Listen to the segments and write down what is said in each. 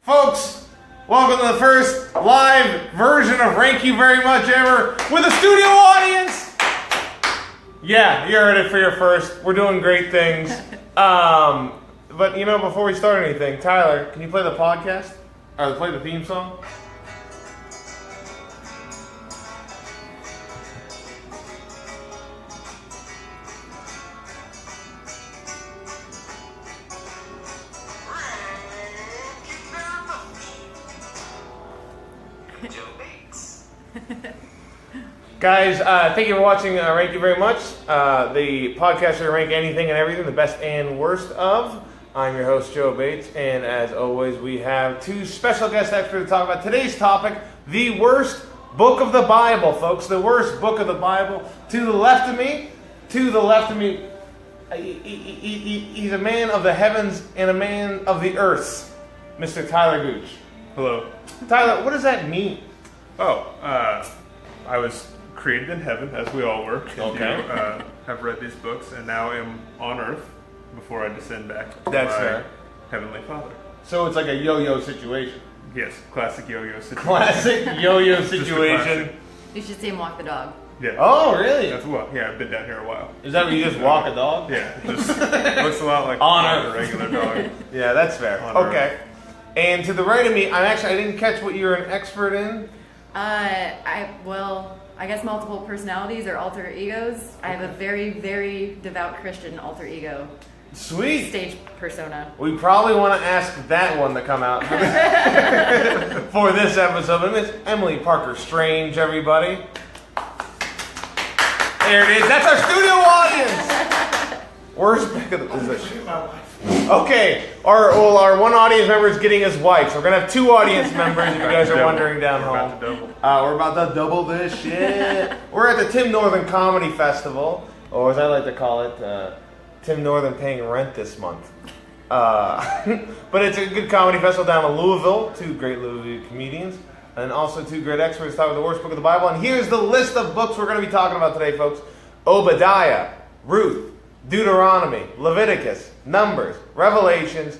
Folks, welcome to the first live version of Rank You Very Much ever with a studio audience. Yeah, you heard it for your first. We're doing great things. But you know, before we start anything, Tyler, can you play the podcast? Or play the theme song? Guys, thank you for watching Rank You Very Much, the podcast where we rank anything and everything, the best and worst of. I'm your host, Joe Bates, and as always, we have two special guest experts to talk about today's topic, the worst book of the Bible, folks. The worst book of the Bible. To the left of me, he's a man of the heavens and a man of the earth, Mr. Tyler Gooch. Hello. Tyler, what does that mean? I was created in heaven, as we all were. Okay. You have read these books, and now am on earth before I descend back to That's my fair. Heavenly Father. So it's like a yo-yo situation. Yes, classic yo-yo situation. Classic yo-yo Just a situation. classic. You should see him walk the dog. Yeah. Oh, really? That's what. Yeah, I've been down here a while. Is that where you just walk a dog? Yeah, it just looks a lot like On a Earth. regular dog. Yeah, that's fair. On Okay. And to the right of me, I didn't catch what you're an expert in. I guess multiple personalities or alter egos. I have a very, very devout Christian alter ego Sweet. stage persona. We probably want to ask that one to come out for this episode. And it's Emilie Parker Strange, everybody. There it is. That's our studio audience. Where's Becca? Okay, our one audience member is getting his wife, so we're gonna have two audience members. If you guys are wondering down home, we're about to double this shit. We're at the Tim Northern Comedy Festival, or as I like to call it, Tim Northern paying rent this month. But it's a good comedy festival down in Louisville. Two great Louisville comedians, and also two great experts talking about the worst book of the Bible. And here's the list of books we're going to be talking about today, folks: Obidiah, Ruth, Deuteronomy, Leviticus, Numbers, Revelations,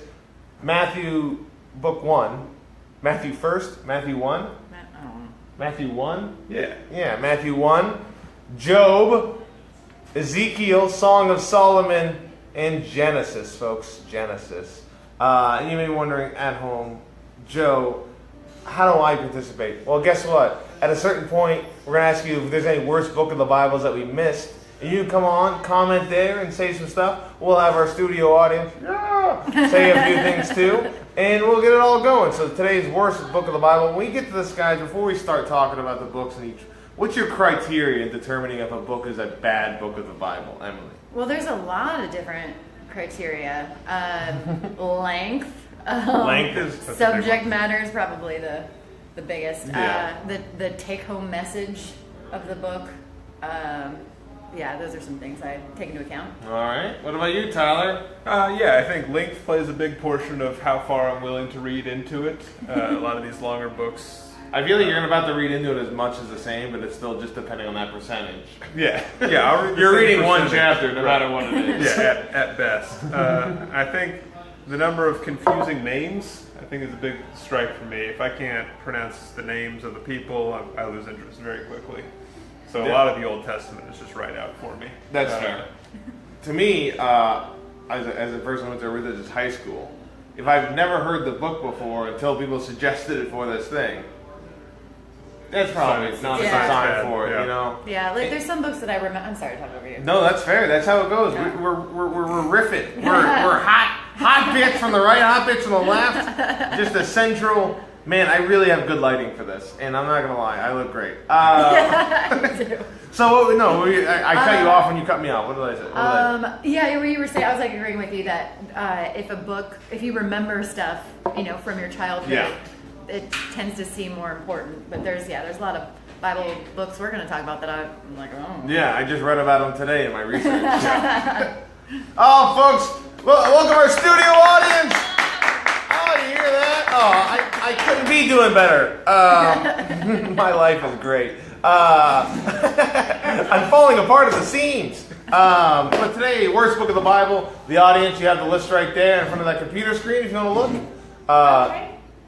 Matthew, book 1, Matthew 1st, Matthew 1, Matthew 1, yeah, Matthew 1, Job, Ezekiel, Song of Solomon, and Genesis, folks, Genesis. And you may be wondering at home, Joe, how do I participate? Well, guess what? At a certain point, we're going to ask you if there's any worst book of the Bibles that we missed. And you come on, comment there, and say some stuff. We'll have our studio audience say a few things too, and we'll get it all going. So today's worst book of the Bible. When we get to this, guys, before we start talking about the books in each, what's your criteria in determining if a book is a bad book of the Bible, Emilie? Well, there's a lot of different criteria. Length. Length is Subject matter is probably the biggest. Yeah. The take-home message of the book. Yeah, those are some things I take into account. All right. What about you, Tyler? Yeah, I think length plays a big portion of how far I'm willing to read into it. A lot of these longer books. I feel like you're about to read into it as much as the same, but it's still just depending on that percentage. Yeah, I'll read the You're same reading one percentage. chapter, no matter what it is. Yeah, at best. I think the number of confusing names, I think, is a big strike for me. If I can't pronounce the names of the people, I lose interest very quickly. So a lot of the Old Testament is just right out for me. That's fair. To me, as a person who went to a religious high school, if I've never heard the book before until people suggested it for this thing, that's probably not a sign for it, you know? Yeah, like there's some books that I remember. I'm sorry to talk over you. No, that's fair. That's how it goes. Yeah. We're riffing. We're hot bits from the right, hot bits from the left. Just a central. Man, I really have good lighting for this, and I'm not gonna lie, I look great. You do. So I cut you off when you cut me off. What did I say? Yeah, what you were saying, I was like agreeing with you that if you remember stuff, from your childhood, it tends to seem more important. But there's a lot of Bible books we're gonna talk about that I'm like, oh. Yeah, I just read about them today in my research. Oh, folks, welcome our studio audience. Oh, you hear that? Oh, I couldn't be doing better. My life is great. I'm falling apart at the seams. But today, worst book of the Bible. The audience, you have the list right there in front of that computer screen if you want to look.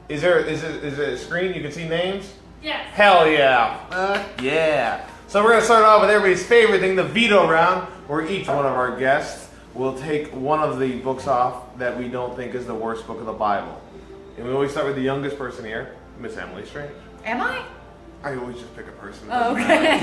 Is it a screen you can see names? Yes. Hell yeah. Yeah. So we're going to start off with everybody's favorite thing, the veto round, where each one of our guests will take one of the books off that we don't think is the worst book of the Bible. And we always start with the youngest person here, Miss Emilie Strange. Am I? I always just pick a person. Oh, okay.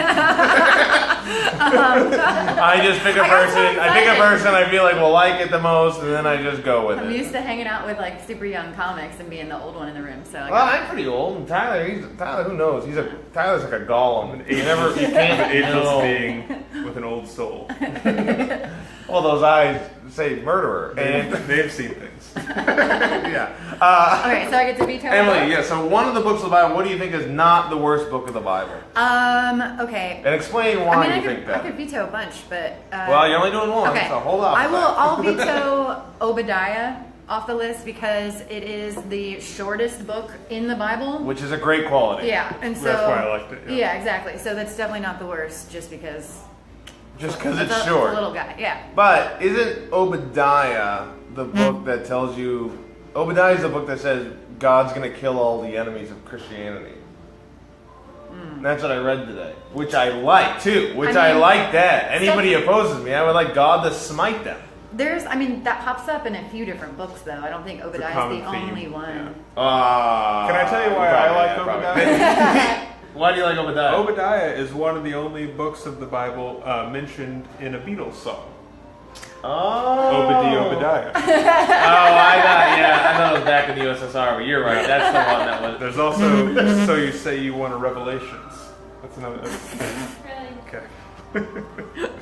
I just pick a person. I pick a person I feel like will like it the most, and then I just go with I'm it. used to hanging out with like super young comics and being the old one in the room. So. Well, I'm pretty old, and Tyler, who knows? Tyler's like a golem. You can't An ageless know. being with an old soul. Well, those eyes say murderer, and They've seen things. yeah. Okay, so I get to veto. Emily, yeah. So one of the books of the Bible, what do you think is not the worst book of the Bible? Okay. And explain why I you think that. I could veto a bunch, but. Well, you're only doing one, Okay. so hold on. I'll veto Obidiah off the list because it is the shortest book in the Bible. Which is a great quality. Yeah, and so That's why I liked it. Yeah, exactly. So that's definitely not the worst, just because. Just because it's It's a short. little guy, yeah. But isn't Obadiah the book that tells you? Obadiah is the book that says God's going to kill all the enemies of Christianity. That's what I read today, which I like too. I like that. Anybody opposes me, I would like God to smite them. That pops up in a few different books, though. I don't think Obadiah common is the theme, only one. yeah. Can I tell you why I like Obadiah? Why do you like Obadiah? Obadiah is one of the only books of the Bible mentioned in a Beatles song. Oh. Obadiah. I thought it was back in the USSR, but you're right. That's the one that was. There's also So You Say You Want a Revelations. That's another. Really? Okay.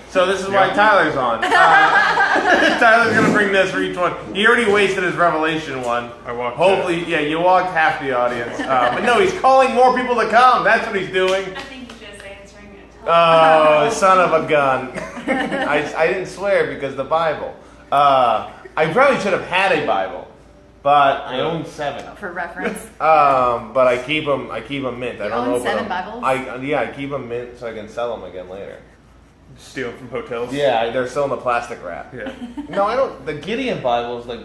So this is why Tyler's on. Tyler's gonna bring this for each one. He already wasted his Revelation one. I walked. Hopefully, yeah, you walked half the audience. But no, he's calling more people to come. That's what he's doing. I think he's just answering it. Oh, son of a gun. I didn't swear because the Bible. I probably should have had a Bible, but I own 7. For reference. But I keep them mint. I You don't own open 7 them. Bibles? I keep them mint so I can sell them again later. Stealing from hotels. Yeah, they're still in the plastic wrap. Yeah. No, I don't. The Gideon Bible is like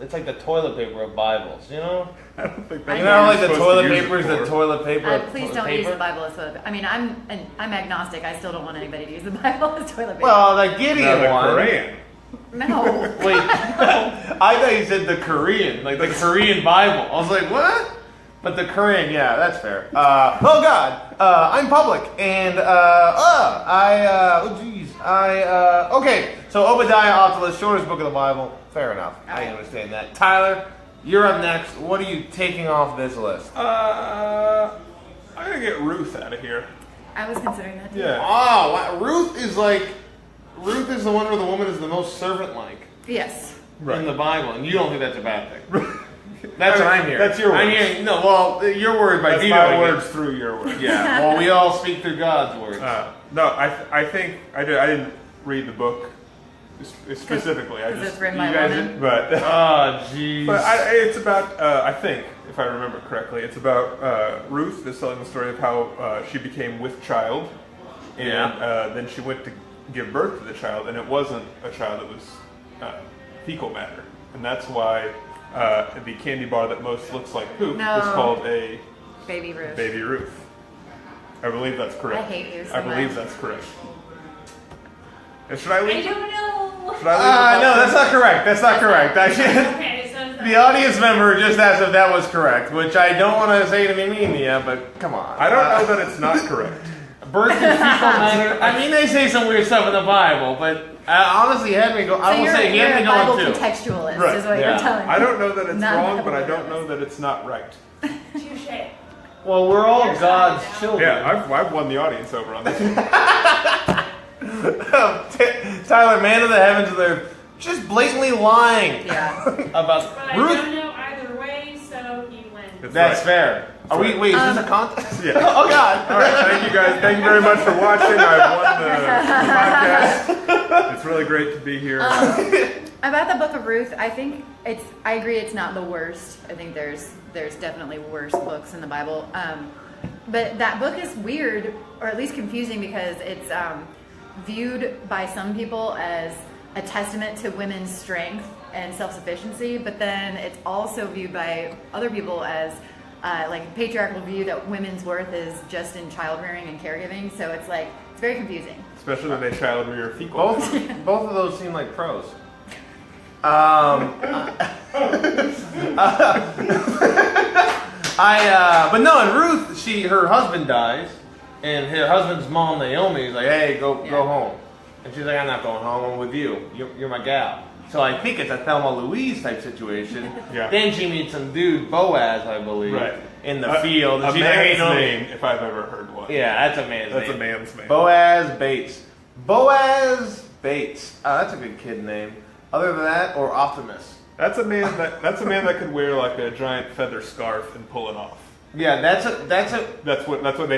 it's like the toilet paper of Bibles, you know? I don't think I You that's know, what like you're the supposed toilet to use paper is it the for. toilet paper. Please don't use the Bible as toilet. I'm agnostic. I still don't want anybody to use the Bible as toilet paper. Well, the Gideon No, the one. Korean. no. Wait, I thought you said the Korean, like the Korean Bible. I was like, what? But the Korean, yeah, that's fair. Oh God, I'm public, and okay. So Obadiah off the list, shortest book of the Bible. Fair enough. I understand that. Tyler, you're up next. What are you taking off this list? I'm gonna get Ruth out of here. I was considering that too. Yeah. Oh, wow. Ruth is the one where the woman is the most servant-like Yes. in the Bible, and you don't think that's a bad thing. That's what I'm hearing. That's your I'm words. hearing, no, well, your word by That's vetoing my it. words through your words. Yeah, well, we all speak through God's words. No, I think I didn't read the book specifically. I Because just it's written you by a guys woman. did- but Oh, jeez. but it's about I think if I remember correctly, it's about Ruth is telling the story of how she became with child, and then she went to give birth to the child, and it wasn't a child; it was fecal matter, and that's why the candy bar that most looks like poop No. is called a Baby Ruth. Baby Ruth. I believe that's correct. I hate you so I believe much. that's correct. And should I I leave? don't know. Should I leave? No, that's not correct. That's not correct. I should, Okay, so the audience member just asked if that was correct, which I don't want to say to be mean to you, but come on. I don't know that it's not correct. Birth and fecal matter. I mean, they say some weird stuff in the Bible, but honestly, he had me go. I will say he you're had a me Bible going too. contextualist, Right, is what yeah. you're telling me. I don't know that it's Not wrong, but I Bible don't know that it's not right. touche. Well, we're all Your side God's now. children. Yeah, I've won the audience over on this. Tyler, man of the heavens and earth, just blatantly lying Yeah. about But I Ruth. don't know either way, so he wins. That's right. fair. Are we? Wait, is this a contest? Yeah. Oh God! All right, thank you guys. Thank you very much for watching. I've won the podcast. It's really great to be here. About the Book of Ruth, I agree it's not the worst. I think there's definitely worse books in the Bible. But that book is weird, or at least confusing, because it's viewed by some people as a testament to women's strength and self-sufficiency, but then it's also viewed by other people as like a patriarchal view that women's worth is just in child rearing and caregiving. So it's like, it's very confusing. Especially when they child rear fecal. Both of those seem like pros. But no, and Ruth, her husband dies, and her husband's mom, Naomi, is like, hey, go home. And she's like, I'm not going home, I'm with you. You're my gal. So I think it's a Thelma Louise type situation. Yeah. Then she meets some dude, Boaz, I believe, Right. in the field. A And she's like, hey, man's Naomi. name, if I've ever heard one. Yeah, that's a man's name. That's a man's name. Boaz Bates. Boaz Bates. That's a good kid name. Other than that, or Optimus. That's a man that could wear like a giant feather scarf and pull it off. Yeah, that's what they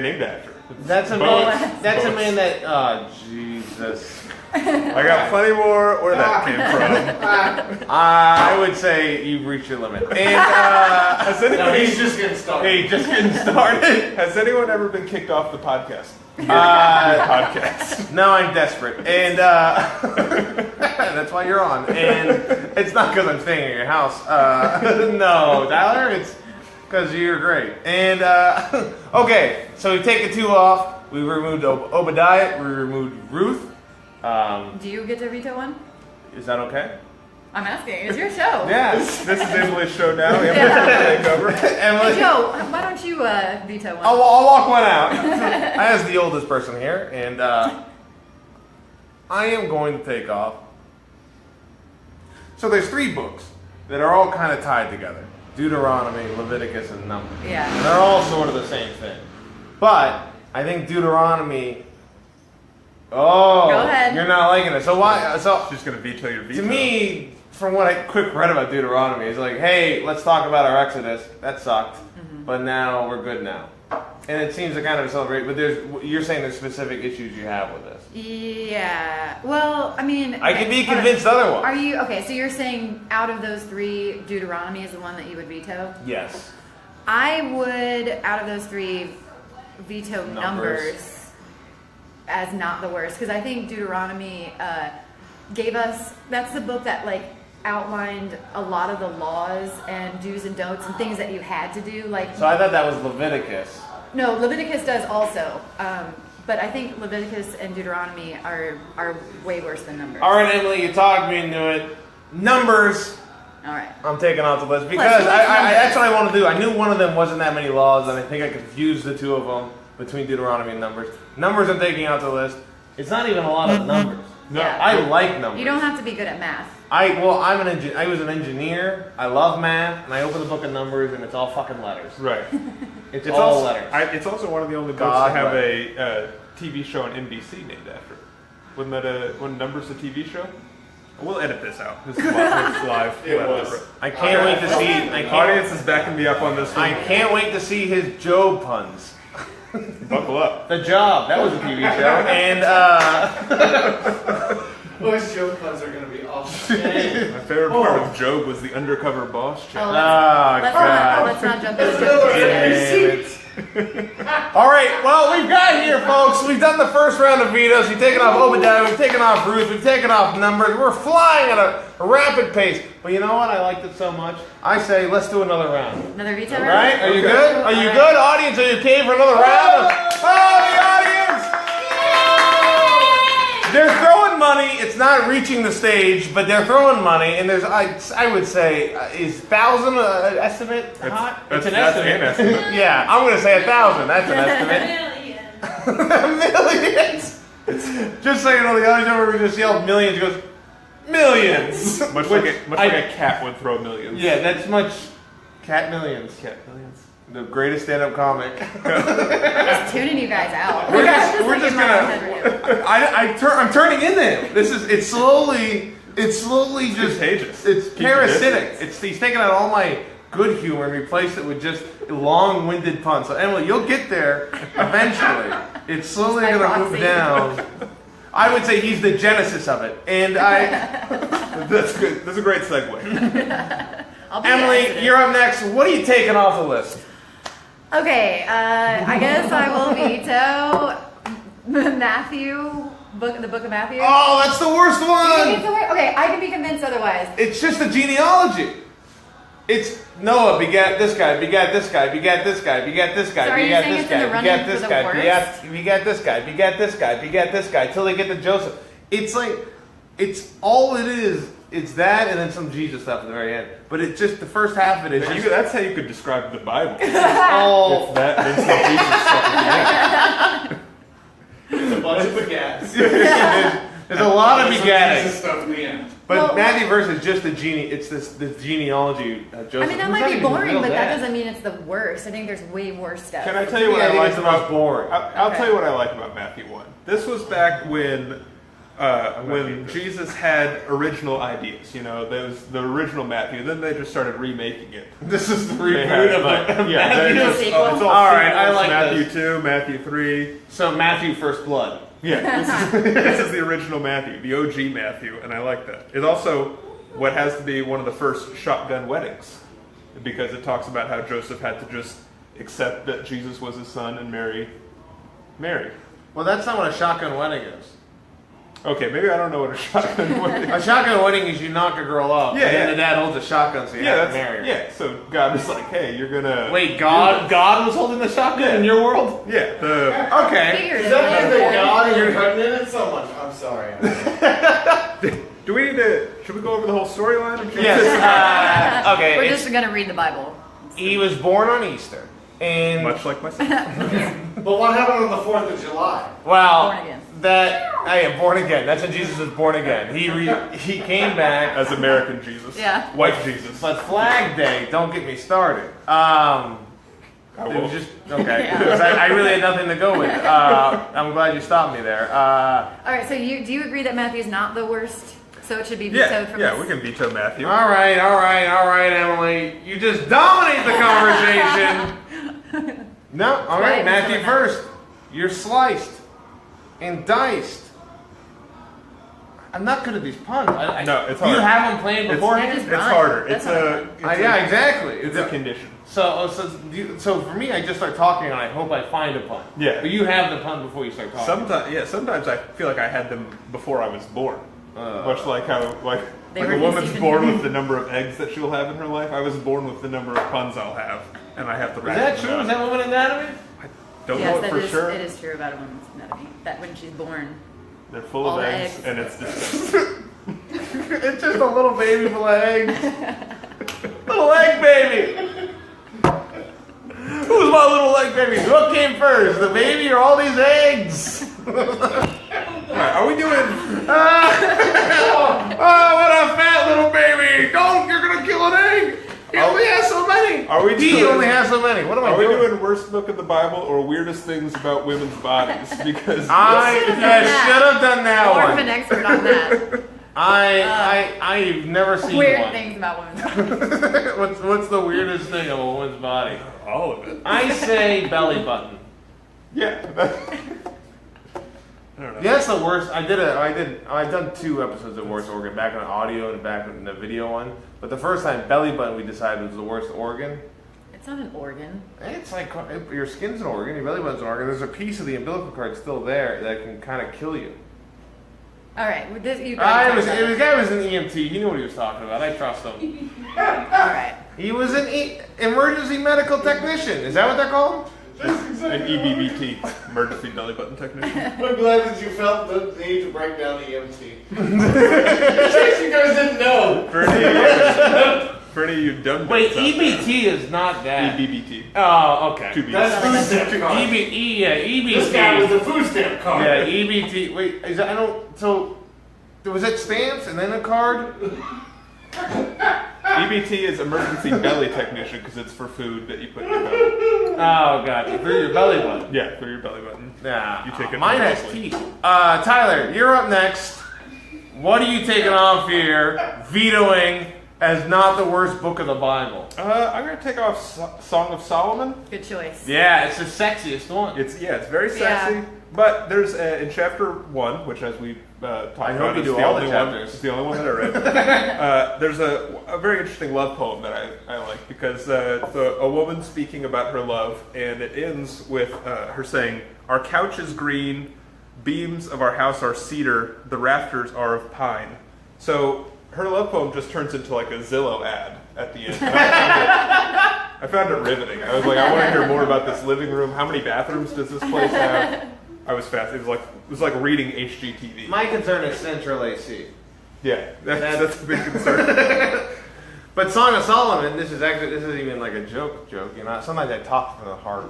named after. a Boaz. man. That's a Boaz. man that. Oh Jesus! I got plenty more where that came from. I would say you've reached your limit. And Has anybody, he's just getting started. Hey, just getting started. has anyone ever been kicked off the podcast? Your podcast. Now I'm desperate, and that's why you're on. And it's not because I'm staying at your house. No, Tyler, it's because you're great. And okay, so we take the two off. We removed Obidiah. We removed Ruth. Do you get to veto one? Is that okay? I'm asking. It's your show. Yeah. This is Emily's show now. Emily's take over. Hey, Joe, why don't you veto one? I'll walk one out. I was the oldest person here, and I am going to take off. So there's 3 books that are all kind of tied together. Deuteronomy, Leviticus, and Numbers. Yeah. And they're all sort of the same thing. But I think Deuteronomy... Oh, Go ahead. You're not liking it. So why? So She's gonna veto your veto. to me, from what I quick read about Deuteronomy, it's like, hey, let's talk about our Exodus. That sucked, but now we're good now. And it seems to kind of celebrate. But you're saying there's specific issues you have with this. Yeah. Well, I mean, I can be convinced otherwise. Are you okay? So you're saying out of those 3, Deuteronomy is the one that you would veto? Yes. I would, out of those 3, veto Numbers as not the worst, because I think Deuteronomy gave us, that's the book that like outlined a lot of the laws and do's and don'ts and things that you had to do. Like, So I thought that was Leviticus. no, Leviticus does also, but I think Leviticus and Deuteronomy are way worse than Numbers. All right, Emily, you talked me into it. Numbers. All right. I'm taking off the list because that's what I want to do. I knew one of them wasn't that many laws, and I think I confused the 2 of them between Deuteronomy and Numbers. Numbers I'm taking out the list. It's not even a lot of numbers. No. Yeah. I like numbers. You don't have to be good at math. I was an engineer. I love math, and I open the book of Numbers, and it's all fucking letters. Right. It's all also, letters. It's also one of the only books God to have letters. a TV show on NBC named after it. Wasn't that when Numbers a TV show? We'll edit this out. This is live. It was. I can't wait to see. The audience is backing me up on this one. I can't wait to see his Job puns. Buckle up. The Job. That was a TV show, and Those joke puns are going to be awesome. My favorite part of Job was the undercover boss Oh, chat. let's not jump into it. All right, well, we've got here, folks. We've done the first round of vetoes. We've taken off Obidiah. We've taken off Ruth. We've taken off Numbers. We're flying at a rapid pace. But you know what? I liked it so much. I say, let's do another round. Another veto All round? right? Are you Okay. good? Are you good, audience? Are you okay for another round? Oh, the audience! They're throwing money. It's not reaching the stage, but they're throwing money. And there's, I would say, is 1,000 an estimate? Hot? It's an estimate. Yeah, I'm going to say 1,000. That's an estimate. Millions. Just so you know, the audience member just yelled millions. He goes, millions. Much like a cat would throw millions. Yeah, that's much. Cat Millions. Cat millions. The greatest stand-up comic. Just tuning you guys out. We're just in my gonna. head right now. I'm turning into him. It's slowly just. Contagious. It's Keep your parasitic. distance. He's taking out all my good humor and replaced it with just long-winded puns. So Emily, you'll get there eventually. It's slowly Just by gonna move proxy. down. I would say he's the genesis of it, and That's good. That's a great segue. I'll be Emily, accident. you're up next. What are you taking off the list? Okay, I guess I will veto Matthew The book of Matthew? Oh, that's the worst You think it's one. the word? Okay, I can be convinced otherwise. It's just a genealogy. It's Noah begat this guy, begat this guy, begat this guy, begat this guy, So are you begat saying this it's in the guy, running begat for this the guy, worst? begat this guy, begat this guy, begat this guy, till they get to Joseph. It's like, it's all it is. It's that and then some Jesus stuff at the very end. But it's just, the first half of it is just That's how you could describe the Bible. all... It's that and then some Jesus stuff at the end. It's a bunch of bagats. There's a lot of Some begatting. Jesus stuff in the end. But Well- Matthew verse is just it's this genealogy of Joseph. I mean, that who's might not be even boring, real but that dad. doesn't mean it's the worst. I think there's way worse stuff. Can I tell you what Yeah, I think like it's the most about boring. I'll Okay. tell you what I like about Matthew 1. This was back when Jesus had original ideas. You know, there was the original Matthew. Then they just started remaking it. This is the They reboot had, of like, Matthew. it's sequel. all All right, I sequels, like Matthew this. 2, Matthew 3. So Matthew First Blood. Yeah, this is the original Matthew, the OG Matthew, and I like that. It's also what has to be one of the first shotgun weddings, because it talks about how Joseph had to just accept that Jesus was his son and marry Mary. Well, that's not what a shotgun wedding is. Okay, maybe I don't know what a shotgun wedding A is. shotgun wedding is you knock a girl up, Yeah, and then yeah. the dad holds a shotgun, so you have to marry her. yeah. So God was like, "Hey, you're gonna Wait, God was holding the shotgun Yeah. in your world? Yeah, the Okay. Figured Does it that mean was. that God and you're pregnant and someone? I'm sorry. do we need to? Should we go over the whole storyline of Jesus? Yes. Okay. We're it's- just gonna read the Bible. He was born on Easter, and Much like myself. But what happened on the 4th of July? well, Born again. I am born again. That's when Jesus was born again. He came back. As American Jesus. Yeah. White Jesus. But Flag Day, don't get me started. It was just okay. Yeah. 'Cause I really had nothing to go with. I'm glad you stopped me there. All right, so do you agree that Matthew's not the worst? So it should be vetoed from Yeah, this? we can veto Matthew. All right, Emily. You just dominate the conversation. No, all right, Right, Matthew so first. You're sliced and diced. I'm not good at these puns. No, it's Do you hard. have them planned beforehand? just It's rhyme. harder. That's It's not a. hard. It's Yeah, a- exactly. It's a condition. So for me, I just start talking and I hope I find a pun. Yeah. But you have the pun before you start talking. Sometimes I feel like I had them before I was born. Much like how They like were a woman's conceived in born your with the number of eggs that she'll have in her life. I was born with the number of puns I'll have, and I have to. Is that true? Is that woman anatomy? Don't Yes, know it that for is, sure. it is true about a woman's anatomy. That when she's born, They're full all of the eggs, eggs. and it's disgusting. It's just a little baby full of eggs. Little egg baby. Who's my little egg baby? What came first, the baby or all these eggs? All right, are we doing? Oh, what a fat little baby! Don't, you're gonna kill an egg. He only has so many. Are we He doing- only has so many. What am I Are we doing? doing worst book of the Bible or weirdest things about women's bodies? Because I should've done that. should have done that more of one. an expert on that. I've never seen Weird one. things about women's What's the weirdest thing of a woman's body? all of it. I say belly button. Yeah. I don't know. Yeah, that's the worst. I've done 2 episodes of worst organ, back on audio and back in the video one. But the first time, belly button we decided was the worst organ. It's not an organ. It's like your skin's an organ, your belly button's an organ. There's a piece of the umbilical cord still there that can kind of kill you. All right, with this, you The guy was an EMT. He knew what he was talking about. I trust him. All right. He was an emergency medical technician. Is that what they're called? An EBBT, emergency belly button technician. I'm glad that you felt the need to break down EMT. In case you guys didn't know. For any of you dumb Wait, nuts out there. EBT is not that. EBBT. Oh, okay. Two B's. That's food stamp card. EBT. This guy with the food stamp card. Yeah, EBT. Wait, is that, I don't. So, was it stamps and then a card? EBT is emergency belly technician because it's for food that you put in your belly. Oh, gotcha. Through your belly button. Yeah, for your belly button. Yeah. You take it Mine has seriously. teeth. Tyler, you're up next. What are you taking off here, vetoing as not the worst book of the Bible? I'm gonna take off Song of Solomon. Good choice. Yeah, it's the sexiest one. It's very sexy. Yeah. But there's in chapter 1, which as we talked I about, hope you is do the all the only one. chapters. It's the only one that I read. There's a very interesting love poem that I like because it's a woman speaking about her love, and it ends with her saying, "Our couch is green, beams of our house are cedar, the rafters are of pine. So her love poem just turns into like a Zillow ad at the end. And I found it riveting. I was like, I want to hear more about this living room. How many bathrooms does this place have? I was fascinated. It was like reading HGTV. My concern is Central AC. Yeah, that's a big concern. But Song of Solomon, this is even like a joke, you know. Sometimes I talk from the heart.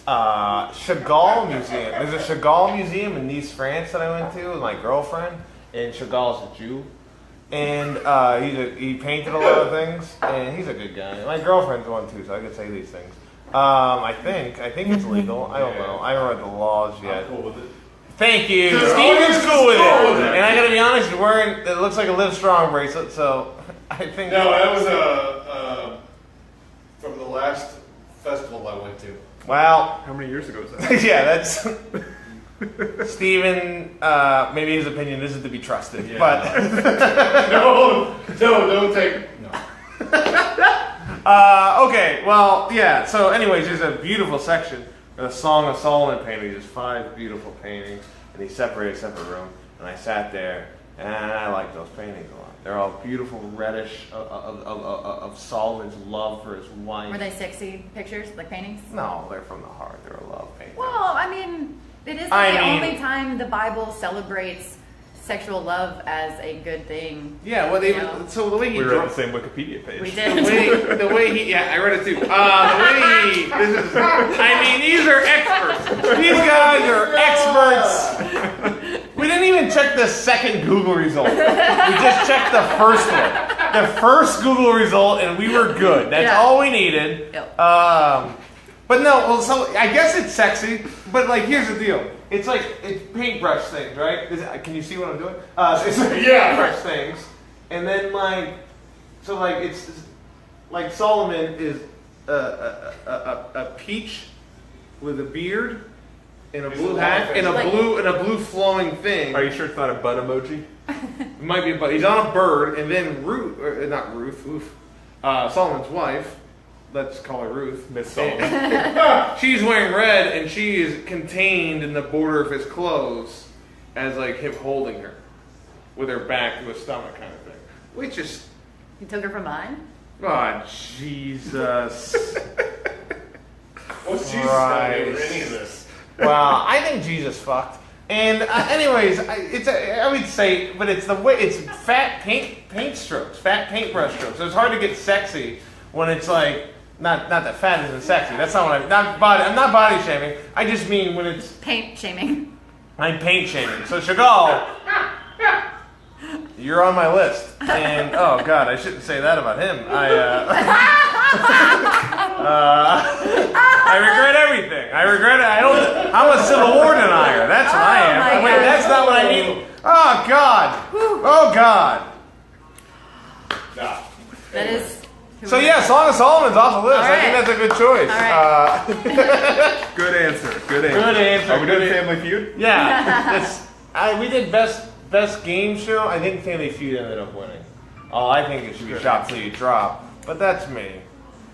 Chagall Museum. There's a Chagall Museum in Nice, France that I went to with my girlfriend, and Chagall's a Jew. And he painted a lot of things, and he's a good guy. My girlfriend's one too, so I could say these things. I think it's legal. I don't know. I haven't read the laws yet. I'm cool with it. Thank you. Steven's cool with it. And I gotta be honest, you're wearing it looks like a Live Strong bracelet, so I think. No, that was from the last festival I went to. Well, How many years ago was that? yeah, that's Steven. Maybe his opinion isn't to be trusted, Yeah. but No, don't take. No. okay. Well, yeah. So, anyways, there's a beautiful section. The Song of Solomon painting, just 5 beautiful paintings, and he separated a separate room. And I sat there, and I like those paintings a lot. They're all beautiful reddish of Solomon's love for his wife. Were they sexy pictures, like paintings? No, they're from the heart. They're a love painting. Well, I mean, it isn't the only time the Bible celebrates sexual love as a good thing. Yeah, well, so the way he We were drew, on the same Wikipedia page. We did. the way he, yeah, I read it too. I mean, these are experts. These guys are experts. We didn't even check the second Google result. We just checked the first one. The first Google result, and we were good. That's all we needed. Yep. But no, well, so I guess it's sexy, but like, here's the deal. It's paintbrush things, right? Can you see what I'm doing? It's like paintbrush things. And then it's like Solomon is a peach with a beard and a blue hat and a blue flowing thing. Are you sure it's not a butt emoji? It might be a butt. He's on a bird, and then Solomon's wife. Let's call her Ruth. Miss Solomon. She's wearing red, and she is contained in the border of his clothes as like him holding her with her back to his stomach kind of thing. Which is... You took her from mine? Oh, Jesus. What's Jesus got to do with any of this? Well, I think Jesus fucked. And anyways, I would say, but it's the way, it's fat paint strokes, fat paintbrush strokes. So it's hard to get sexy when it's like, not that fat isn't sexy. That's not what I'm not body shaming. I just mean when it's Paint shaming. I'm paint shaming. So Chagall, you're on my list. And oh God, I shouldn't say that about him. I regret everything. I regret it. I'm a Civil War denier. That's what I am. Wait, that's not what I mean. Oh God. Oh God. Nah. That is. So yeah, Song of Solomon's off the list. All I think right. that's a good choice. All Good answer. Good answer. Good answer. Are we doing Good Family Feud? Yeah. We did best game show. I think Family Feud ended up winning. Oh, I think it should be Shop Till You Drop. But that's me.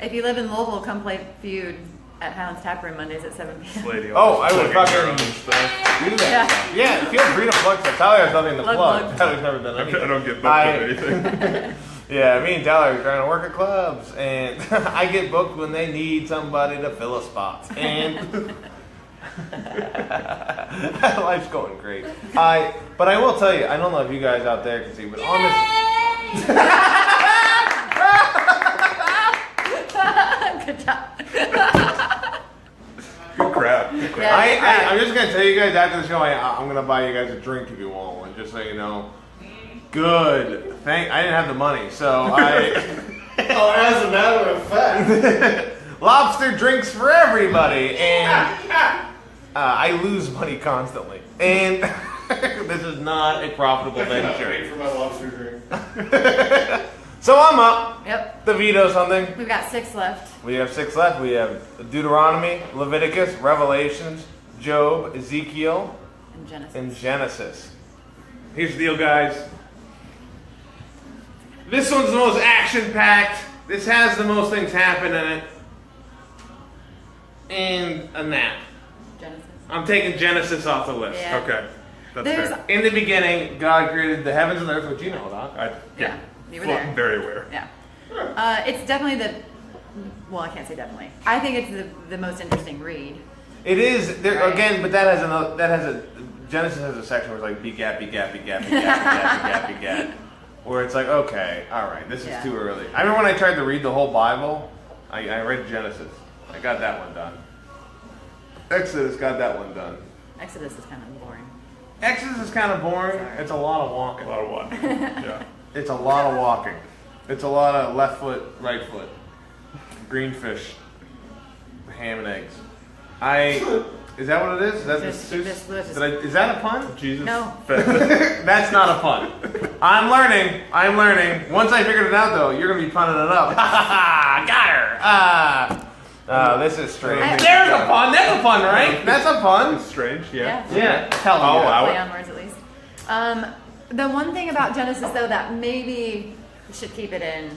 If you live in Louisville, come play Feud at Highlands Tap Room Mondays at 7 p.m. Lady Oh, I always would plugging fucking her own stuff. do that. Yeah, feel free to plug stuff. Tyler has nothing to plug. Plug. Tyler's never done anything. I don't get booked with anything. Yeah, me and Tyler are trying to work at clubs, and I get booked when they need somebody to fill a spot. And life's going great. But I will tell you, I don't know if you guys out there can see, but on this. Good job. Good crap. Yeah, I'm just gonna tell you guys after the show, I'm gonna buy you guys a drink if you want one, just so you know. Good. I didn't have the money, so Oh, as a matter of fact. lobster drinks for everybody, and I lose money constantly, and this is not a profitable Wait venture. for my lobster drink. So I'm up. Yep. The veto something. We've got 6 left. We have 6 left. We have Deuteronomy, Leviticus, Revelations, Job, Ezekiel, And Genesis. and Genesis. Here's the deal, guys. This one's the most action-packed. This has the most things happen in it. And a nap. Genesis. I'm taking Genesis off the list. Yeah. Okay, that's There's- fair. In the beginning, God created the heavens and earth, which you know about. Yeah, you were there. Very aware. Yeah. It's definitely well, I can't say definitely. I think it's the most interesting read. It is there Right. again, but that has a Genesis has a section where it's like begat, begat, begat, begat, begat, begat, begat, where it's like, okay, all right, this is Yeah. too early. I remember when I tried to read the whole Bible, I read Genesis. I got that one done. Exodus got that one done. Exodus is kind of boring. Exodus is kind of boring. Sorry. It's a lot of walking. A lot of one. Yeah. It's a lot of walking. It's a lot of left foot, right foot, green fish, ham and eggs. Is that what it is? Is that is that a pun? Jesus. No. fed- That's not a pun. I'm learning. Once I figured it out, though, you're gonna be punning it up. Got her. This is strange. There's a pun. That's a pun, right? That's a pun. It's strange. Yeah. Yeah. Tell me. Oh, that. wow. Play on words at least. The one thing about Genesis, though, that maybe we should keep it in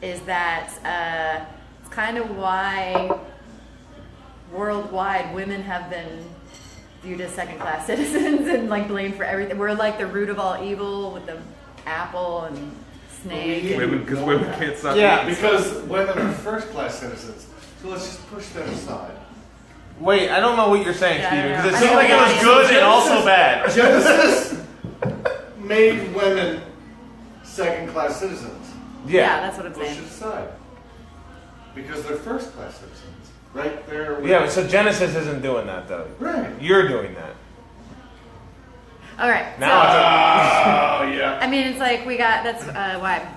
is that it's kind of why worldwide women have been viewed as second-class citizens and like blamed for everything. We're like the root of all evil with the apple and snake. Because women can't stop. Yeah. eating. Because women are first-class citizens. So let's just push that aside. Wait, I don't know what you're saying, Yeah, Steven, I because it don't seemed know. like it was good and also bad. Genesis made women second-class citizens. Yeah, that's what I'm Push saying. it aside. Because they're first-class citizens. Right there. with- Yeah, so Genesis isn't doing that, though. Right. You're doing that. All right. Now Oh, yeah. I mean, it's like that's why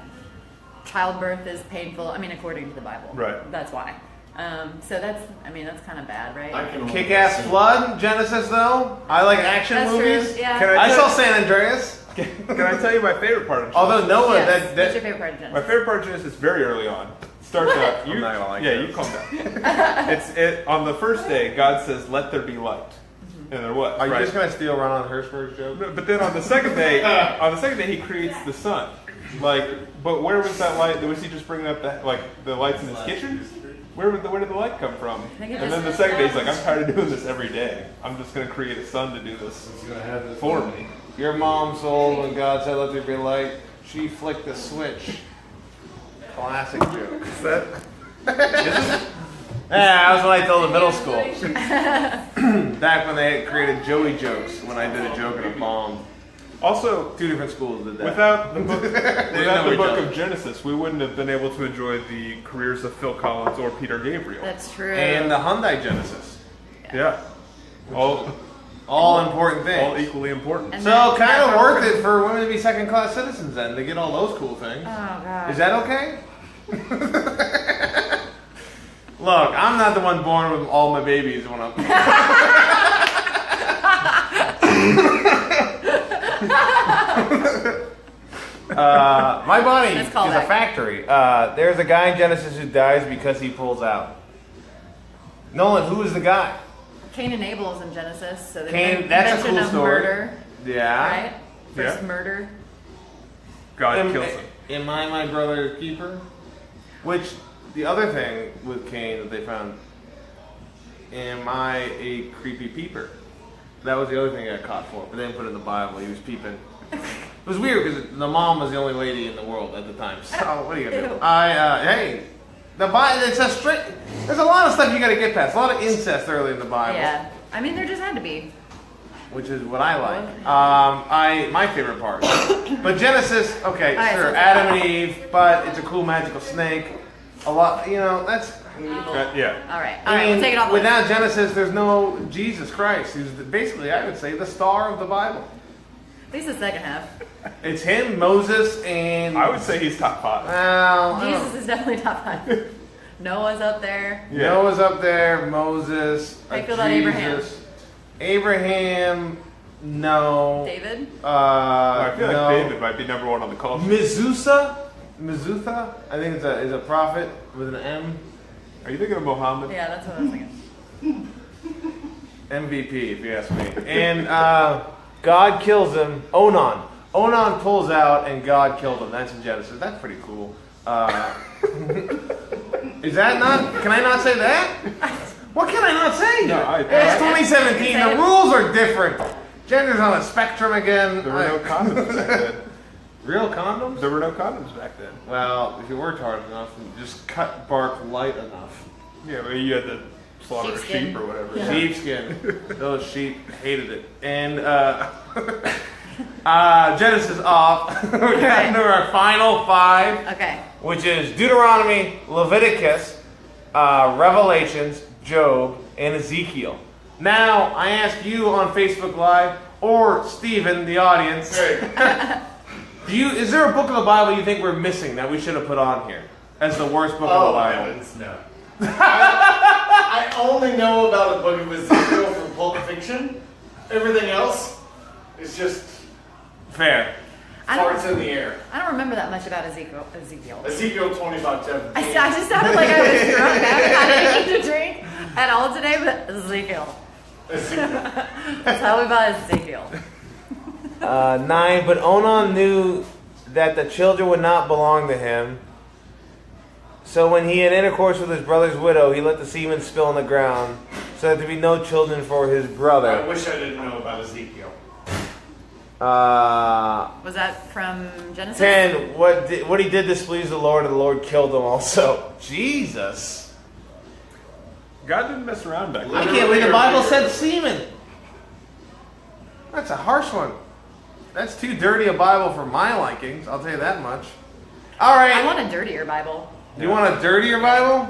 childbirth is painful. I mean, according to the Bible. Right. That's why. So that's kind of bad, right? I can only Kick-Ass assume. Flood, Genesis, though. I like action That's movies. true. Yeah. Can I tell- saw San Andreas. Can I tell you my favorite part of Genesis? Although Noah, Yes. that What's your favorite part of My Genesis? favorite part of Genesis is very early on. Starts out. I'm not gonna like Yeah, this. you calm down. On the first day, God says, "Let there be light," and there was. Are you right? just gonna steal Ron Hirschberg's joke? But then on the second day, he creates the sun. But where was that light? Was he just bringing up the lights in his kitchen? Where did the light come from? think it And just- then the second day, he's like, "I'm tired of doing this every day. I'm just going to create a sun to do this He's gonna have this. for me." Your mom's old when God said, "Let there be light." She flicked the switch. Classic joke. Is that? Yeah, that was when I told in middle school. Back when they created Joey jokes, when I did a joke and it bombed. Also, Two different schools did that. without the book, know each other. of Genesis, we wouldn't have been able to enjoy the careers of Phil Collins or Peter Gabriel. That's true. And the Hyundai Genesis. Yeah, all Important things. all equally important. And So that- kind that of part- worth it for women to be second-class citizens then. They get all those cool things. Oh god. Is that okay? Look, I'm not the one born with all my babies when I'm... my body Let's is call a that. factory. There's a guy in Genesis who dies because he pulls out. Nolan, who is the guy? Cain and Abel is in Genesis, so the Cain, that's a mention cool of story. murder, Yeah. right? First Yeah. murder. God kills him. Am I my brother's keeper? Which, the other thing with Cain that they found, am I a creepy peeper? That was the other thing I got caught for, but they didn't put it in the Bible. He was peeping. It was weird because the mom was the only lady in the world at the time. So what are you gonna do? Ew. Hey, the Bible. It's a straight. There's a lot of stuff you got to get past. A lot of incest early in the Bible, Yeah. I mean, there just had to be. which is what I like. My favorite part. But Genesis, okay, All right, sure, so it's Adam and Eve, but it's a cool magical snake. A lot, that's. Yeah. All right. I mean, We'll take it off the list. without Genesis, there's no Jesus Christ, who's basically, I would say, the star of the Bible. At least the second half. It's him, Moses, and I would say he's top 5. well, I don't Jesus is definitely top 5. Noah's up there. Yeah. Noah's up there, Moses. How you feel about Abraham? Abraham, no. David. I feel no. like David might be number 1 on the call. Mizutha, I think is a prophet with an M. Are you thinking of Muhammad? Yeah, that's what I was thinking. MVP, if you ask me. And God kills him. Onan pulls out, and God killed him. That's in Genesis. That's pretty cool. Is that not? Can I not say that? What can I not say? No, It's 2017. The rules are different. Gender's on a spectrum again. There were no condoms back then. Real condoms? There were no condoms back then. Well, if you worked hard enough and just cut bark light enough. Yeah, but you had to slaughter a Sheepskin. sheep or whatever. Yeah. Sheepskin. Those sheep hated it. And Genesis off. We're down to our final 5. Okay. Which is Deuteronomy, Leviticus, Revelations, Job, and Ezekiel. Now, I ask you on Facebook Live, or Stephen, the audience, is there a book of the Bible you think we're missing that we should have put on here as the worst book of the Bible? Heavens, no. I only know about a book of Ezekiel from Pulp Fiction. Everything else is just Fair. farts in the air. I don't remember that much about Ezekiel. Ezekiel 25:17. I just sounded like I was drunk. I haven't had anything to drink at all today, but Ezekiel. Tell me about Ezekiel. 9, but Onan knew that the children would not belong to him. So when he had intercourse with his brother's widow, he let the semen spill on the ground, so that there be no children for his brother. I wish I didn't know about Ezekiel. Was that from Genesis? 10, what he did displeased the Lord, and the Lord killed him also. Jesus. God didn't mess around back then. I can't believe the Bible said semen. That's a harsh one. That's too dirty a Bible for my likings, I'll tell you that much. All right. I want a dirtier Bible. You want a dirtier Bible?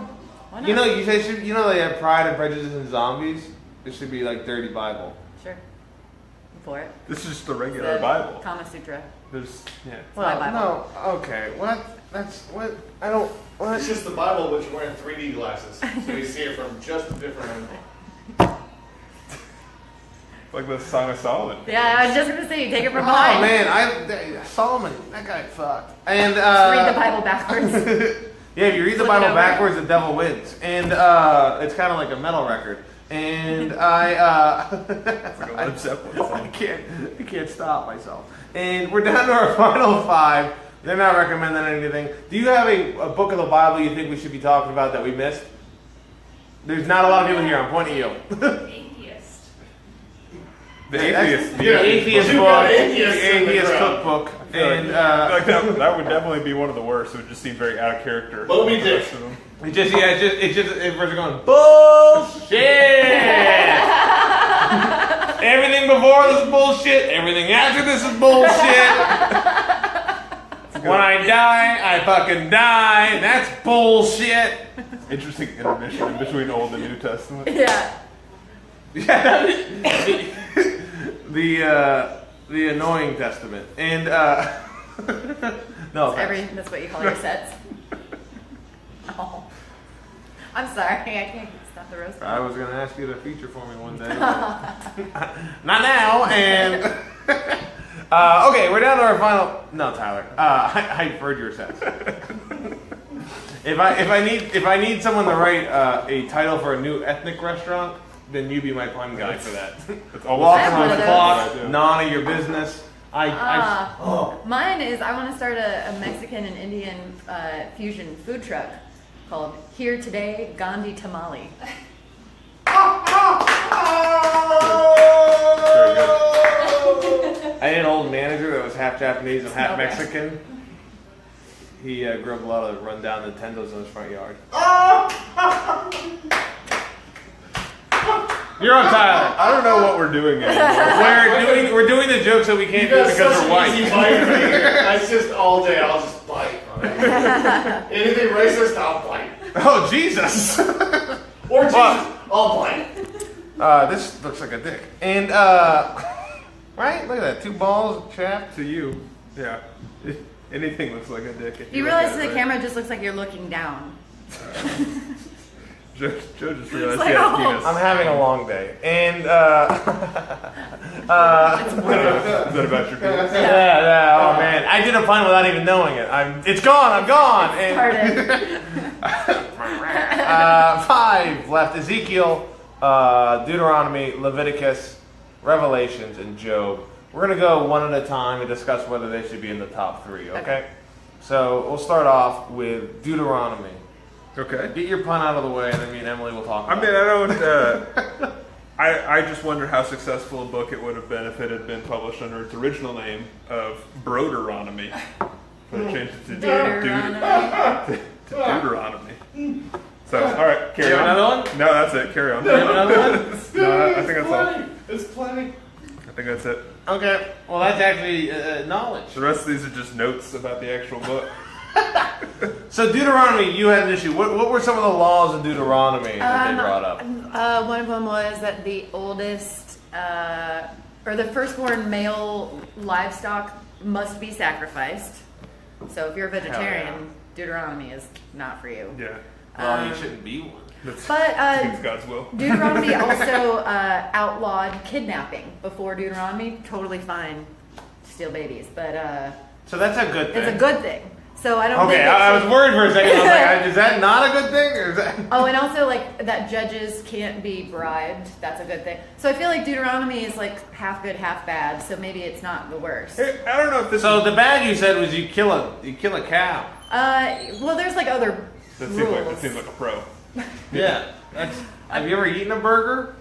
Why not? You know, they have Pride and Prejudice and Zombies. It should be like dirty Bible. Sure. I'm for it. This is just the regular The Bible. Kama Sutra. There's, yeah. My Bible. No, okay. What? That's what? I don't. What? It's just the Bible, but you're wearing 3D glasses, so you see it from just a different angle. Like the Song of Solomon. Yeah, I was just gonna say you take it from Oh behind. man, Solomon, that guy fucked. And Just read the Bible backwards. yeah, if you read the Flip it Bible over. backwards, the devil wins. And it's kind of like a metal record. And It's like a Led Zeppelin I song. can't stop myself. And we're down to our final 5. They're not recommending anything. Do you have a book of the Bible you think we should be talking about that we missed? There's not a lot of people here. I'm pointing at you. Atheist. The atheist. The Yeah. atheist You book, got the atheists in the atheist crowd. cookbook, I feel and like that would definitely be one of the worst. It would just seem very out of character. Moby with the Dick. rest of them. it just everyone's going bullshit. Everything before this is bullshit. Everything after this is bullshit. When I die, I fucking die. That's bullshit. Interesting intermission in between Old and New Testament. Yeah. Yeah, the annoying testament, and no, That's what you call your sets. Oh. I'm sorry, I can't stop the roast. I was gonna ask you to feature for me one day. Not now, and okay, we're down to our final. No, Tyler, I heard your sense. If I need someone to write a title for a new ethnic restaurant, then you be my pun guy for that. It's Walk I have one around of the those. clock, Yeah. none of your business. Mine is I want to start a Mexican and Indian fusion food truck called Here Today Gandhi Tamale. I had an old manager that was half Japanese and half Okay. Mexican. He grew up a lot of rundown Nintendos in his front yard. You're on, Tyler. I don't know what we're doing anymore. We're doing the jokes that we can't do Got because such we're an easy white. bite for you. That's just all day. I'll just bite on it. Anything racist, I'll bite. Oh Jesus! Or Jesus, What? I'll bite. This looks like a dick. And right? Look at that. 2 balls, chap. To you, yeah. Anything looks like a dick. if You look realize at the it, right? camera just looks like you're looking down. Joe just realized like, he had a oh. penis. I'm having a long day, and Is that about your penis? yeah. Oh man, I did a pun without even knowing it. It's gone. I'm gone. And, Pardon. 5 left: Ezekiel, Deuteronomy, Leviticus, Revelations, and Job. We're gonna go one at a time and discuss whether they should be in the top 3. Okay? So we'll start off with Deuteronomy. Okay. Get your pun out of the way, and then me and Emily will talk. I mean, I don't. I just wonder how successful a book it would have been if it had been published under its original name of Broderonomy. But it changed it to Deuteronomy. So, all right, carry You have on. another one? No, that's it. Carry on. You have another one? No, I think that's all. It's plenty. I think that's it. Okay. Well, that's actually knowledge. The rest of these are just notes about the actual book. So Deuteronomy, you had an issue. What were some of the laws of Deuteronomy that they brought up? One of them was that the oldest or the firstborn male livestock must be sacrificed. So if you're a vegetarian, Deuteronomy is not for you. Yeah. Well, you shouldn't be one. That's But against God's will. Deuteronomy also outlawed kidnapping. Before Deuteronomy, totally fine to steal babies, but So that's a good thing. it's a good thing. So I don't think Okay, it I was should- worried for a second. I was like, is that not a good thing? Or is that... Oh, and also like that judges can't be bribed. That's a good thing. So I feel like Deuteronomy is like half good, half bad. So maybe it's not the worst. Hey, I don't know if this So is... the bad you said was you kill a cow. Well, there's like other That rules. seems like a pro. Yeah. That's. Have you ever eaten a burger?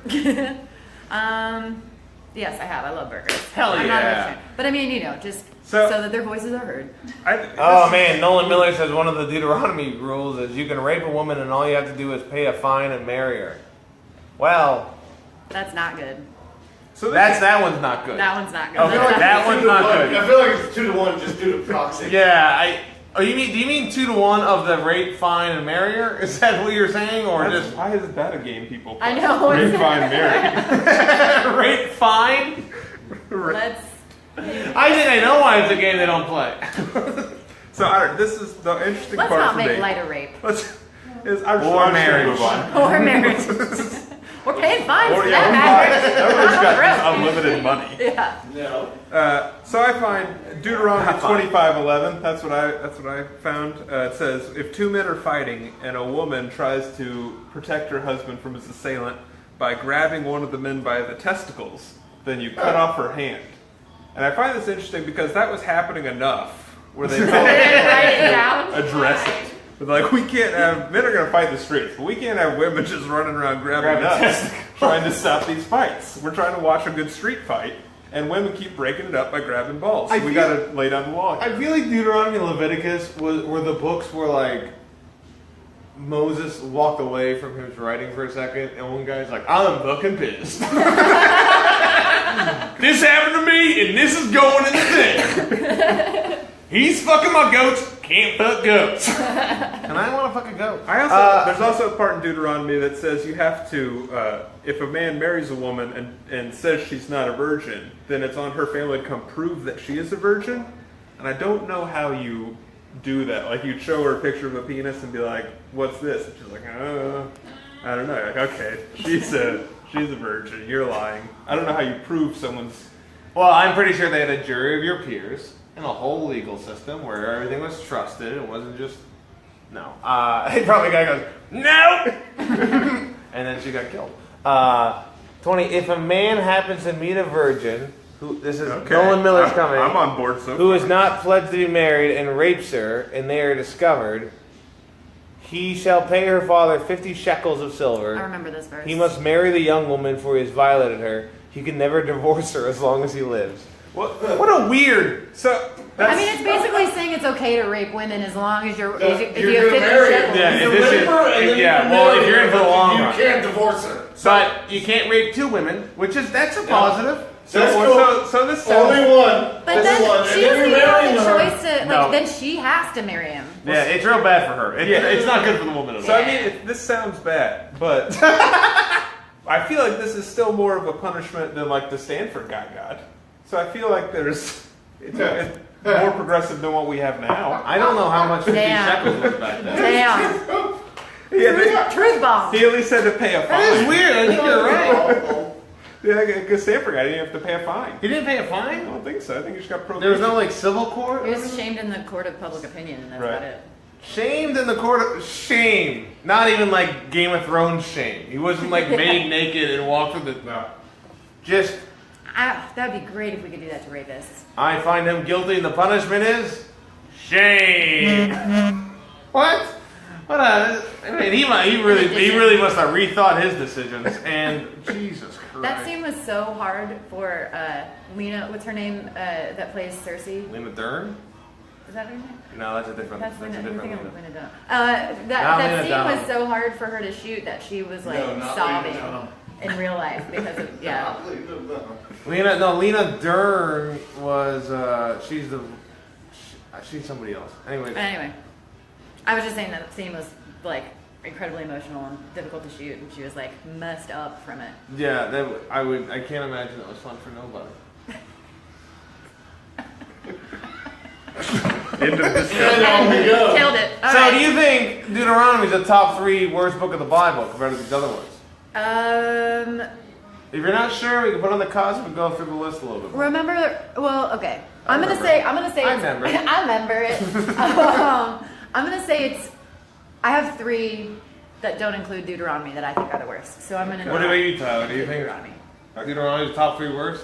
Yes, I have. I love burgers. Hell I'm not a yeah. vegetarian. But I mean, you know, just So- so that their voices are heard. Oh man, Nolan Miller says one of the Deuteronomy rules is you can rape a woman and all you have to do is pay a fine and marry her. Well, That's not good. So that one's not good. That one's not good. Okay, That's not that good. one's not good. I feel like it's 2-1 just due to proxy. Yeah, do you mean 2-1 of the rape, fine, and marry her? Is that what you're saying, or just why is that a game people play? I know. Rape, fine, marry. rape, fine? Let's. I think I know why it's a game they don't play. So this is the interesting Let's part not for make me. light of rape I'm Or just gonna marriage. move on. or marriage. We're paying fines for Yeah, that matter. everyone's got Gross. unlimited money. Yeah. No. So I find Deuteronomy 25:11. That's what I found. It says, if two men are fighting and a woman tries to protect her husband from his assailant by grabbing one of the men by the testicles, then you cut off her hand. And I find this interesting because that was happening enough where they felt Write it down. address it. But like, we can't have men are going to fight in the streets, but we can't have women just running around grabbing nuts trying to stop these fights. We're trying to watch a good street fight, and women keep breaking it up by grabbing balls. I We feel- got to lay down the law. I feel like Deuteronomy and Leviticus were the books where like Moses walked away from his writing for a second, and one guy's like, I'm fucking pissed. This happened to me, and this is going in the thing. He's fucking my goats, can't fuck goats. And I want to fuck a goat. There's also a part in Deuteronomy that says you have to, if a man marries a woman and says she's not a virgin, then it's on her family to come prove that she is a virgin. And I don't know how you do that. Like, you'd show her a picture of a penis and be like, what's this? And she's like, I don't know. You're like, okay, she's a virgin. You're lying. I don't know how you prove someone's... Well, I'm pretty sure they had a jury of your peers and a whole legal system where everything was trusted. It wasn't just no. Probably a guy goes no, and then she got killed. 20. If a man happens to meet a virgin, who this is Nolan Miller's coming. I'm on board. So who is not pledged to be married and rapes her, and they are discovered, he shall pay her father 50 shekels of silver. I remember this verse. He must marry the young woman, for he has violated her. He can never divorce her as long as he lives. What a weird. So I mean, it's basically saying it's okay to rape women as long as you're if You're you have gonna 50 marry shekels. her. Yeah, You this is- rape her, and then yeah, you can well, marry if you're her, in for the but long you run. can't divorce her. But you can't rape two women, that's a positive. That's cool. So this sounds... Only one. But This then one. she And doesn't then even you're have marrying the her. choice to, like, No. then she has to marry him. Yeah, it's real bad for her. It's not good for the woman at all. So I mean, this sounds bad, but I feel like this is still more of a punishment than like the Stanford guy got. So I feel like it's more progressive than what we have now. I don't know how much 50 Damn. shekels was back then. Damn. Yeah, Truth bomb. he at least had to pay a fine. That is weird. I think you're right. Yeah, because Stanford guy didn't have to pay a fine. He didn't pay a I fine? don't think so. I think he just got There was probation. no like civil court? He was shamed in the court of public opinion, and that's Right. about it. Shamed in the court of shame. Not even like Game of Thrones shame. He wasn't like made naked and walked through the. No. Just, That'd be great if we could do that to rapists. I find him guilty and the punishment is shame. What? But I mean, he really must have rethought his decisions. And Jesus Christ, That scene was so hard for Lena. What's her name? That plays Cersei. Lena Dern? Is that her name? No, that's a different. That's a Lena. I'm different thinking of Lena. Lena Dunham. That Lena scene Dunham. was so hard for her to shoot that she was like No, not sobbing Lena Dunham. in real life because of yeah. Lena Dern was she's somebody else. But anyway, I was just saying that scene was like incredibly emotional and difficult to shoot, and she was like messed up from it. Yeah, I can't imagine it was fun for nobody. End of discussion. There we go. Killed it. All So, right. do you think Deuteronomy is the top 3 worst book of the Bible compared to these other ones? If you're not sure, we can put on the cusp and go through the list a little bit more. Remember? Well, okay. I'm gonna remember say. it. I remember it. I remember it. I'm gonna say it's. I have 3 that don't include Deuteronomy that I think are the worst. So I'm gonna. What about you, Tyler? Do you think Deuteronomy? Deuteronomy is the top 3 worst?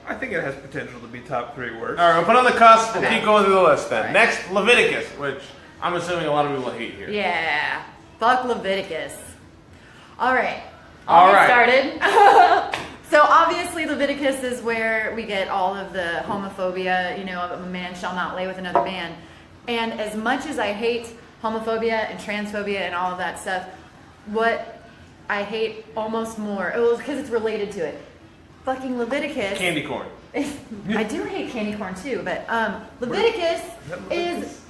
I think it has potential to be top 3 worst. All right, we'll put on the cusp. We'll Okay. keep going through the list then. All right. Next, Leviticus, which I'm assuming a lot of people hate here. Yeah. Fuck Leviticus. All right. All I'll get right. started. So obviously Leviticus is where we get all of the homophobia. You know, a man shall not lay with another man. And as much as I hate homophobia and transphobia and all of that stuff, what I hate almost more, well, because it's related to it. Fucking Leviticus. Candy corn. I do hate candy corn too, but Leviticus is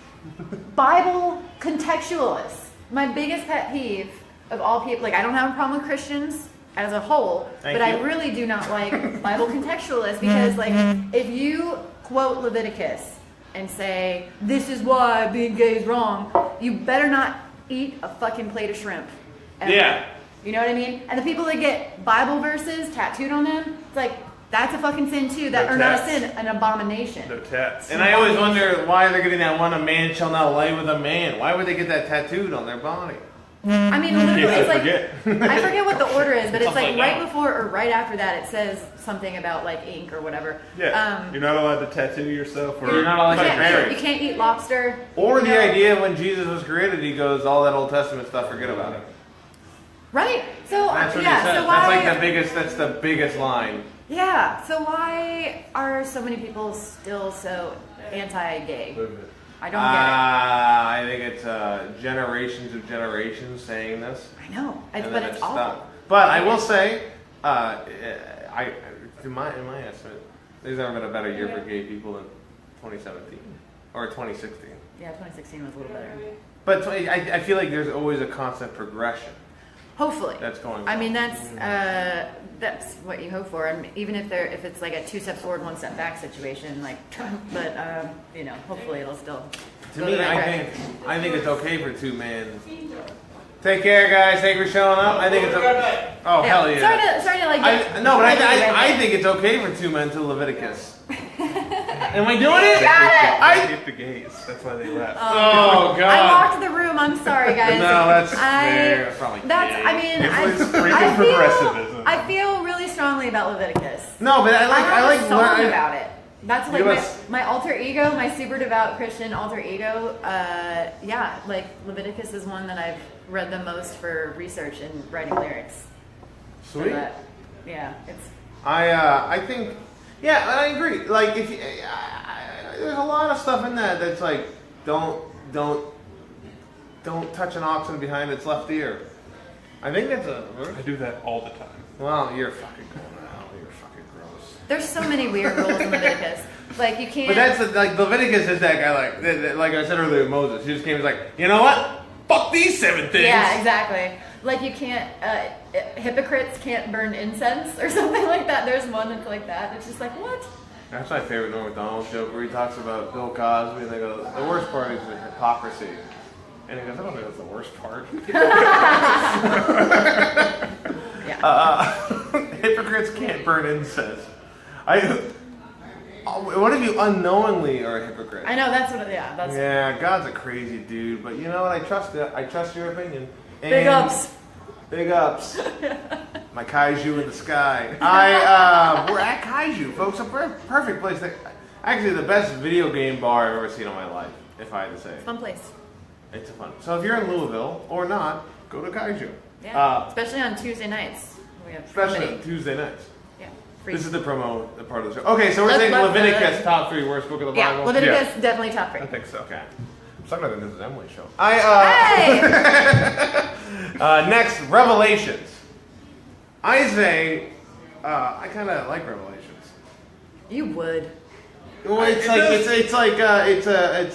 Bible contextualists. My biggest pet peeve of all people, like I don't have a problem with Christians as a whole, Thank but you. I really do not like Bible contextualists because like if you quote Leviticus and say, this is why being gay is wrong, you better not eat a fucking plate of shrimp. Ever. Yeah. You know what I mean? And the people that get Bible verses tattooed on them, it's like, that's a fucking sin too. That No or not a tats. sin, an abomination. No tats. And I always wonder why they're getting that one, a man shall not lay with a man. Why would they get that tattooed on their body? I mean, literally, Yes, it's I like, forget. I forget what the order is, but it's like Something right like before or right after that, it says something about like ink or whatever. Yeah, you're not allowed to tattoo yourself. Or You're not allowed to You get can't, married. you can't eat lobster. Or you the know? idea when Jesus was created, he goes, all that Old Testament stuff, forget about it. Right. So That's what yeah. he says. So why? That's the biggest line. Yeah. So why are so many people still so anti-gay? I don't I think it's generations of generations saying this. get it. I know. And But then it's awful. stopped. But I will say, in my estimate, there's never been a better year for gay people than 2017 or 2016. Yeah, 2016 was a little better. But I feel like there's always a constant progression Hopefully. that's going on. I mean, that's what you hope for. I mean, even if it's like a 2 steps forward, 1 step back situation, like Trump. But you know, hopefully it'll still. To go me, the right direction. I think it's okay for 2 men. Take care, guys. Thank you for showing up. I think it's okay. Oh, hell yeah. Sorry to like. Get No, but I I think it's okay for 2 men to Leviticus. Am I doing it? Got it. I hate the gays. That's why they left. Oh God. I walked the room. I'm sorry, guys. No, that's fair. That's probably That's. gay. I mean, It's freaking progressivism. I feel really strongly about Leviticus. No, but I have like a song about it. That's like Give us- my alter ego, my super devout Christian alter ego. Yeah, like Leviticus is one that I've read the most for research and writing lyrics. So Sweet. yeah, it's. I think, yeah, I agree. Like if you, there's a lot of stuff in that that's like don't touch an oxen behind its left ear. I think that's a. I do that all the time. Well, you're fucking going out. You're fucking gross. There's so many weird rules in Leviticus. Like you can't. But that's like Leviticus is that guy like I said earlier, Moses. He just came and was like, you know what? Fuck these 7 things. Yeah, exactly. Like you can't. Hypocrites can't burn incense or something like that. There's one that's like that. It's just like what? That's my favorite Norm Macdonald joke where he talks about Bill Cosby and they go, the worst part is the hypocrisy. And he goes, I don't think that's the worst part. Yeah. Hypocrites can't burn incense. What if you unknowingly are a hypocrite? I know that's what. Yeah, that's. Yeah, God's a crazy dude, but you know what? I trust it. I trust your opinion. Big ups. Big ups. My kaiju in the sky. We're at Kaiju, folks. A perfect place. Actually, the best video game bar I've ever seen in my life, if I had to say. Fun place. It's a fun. So if you're in Louisville or not, go to Kaiju. Yeah. Especially on Tuesday nights. We have Especially comedy. on Tuesday nights. Yeah. Free. This is the promo the part of the show. Okay, so we're saying Leviticus top 3 worst book of the Yeah, Bible. Leviticus definitely top 3. I think so. Okay. I'm sorry that this is Emily's show. Hey! Next, Revelations. I say, I kind of like Revelations. You would. Well, it's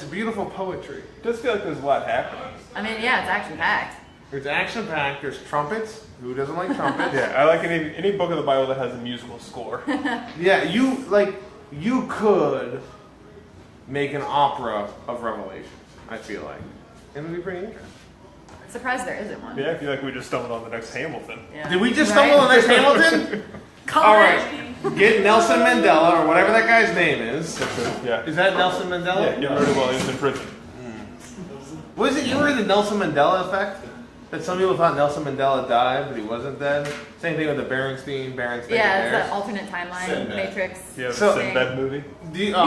beautiful poetry. It does feel like there's a lot happening. I mean, yeah, it's action packed. There's action packed. There's trumpets. Who doesn't like trumpets? Yeah, I like any book of the Bible that has a musical score. Yeah, you could make an opera of Revelations. I feel like, and it'd be pretty interesting. Surprised there isn't one. Yeah, I feel like we just stumbled on the next Hamilton. Yeah. Did we just stumble on the next Hamilton? All right, get Nelson Mandela or whatever that guy's name is. Yeah. Is that Nelson Mandela? Yeah, you heard it while he was in prison. Was it you heard the Nelson Mandela effect? That some people thought Nelson Mandela died, but he wasn't dead. Same thing with the Berenstain Yeah, it's Bears. that alternate timeline Sinbad. Matrix. Yeah, the So- Sinbad movie. Do you, I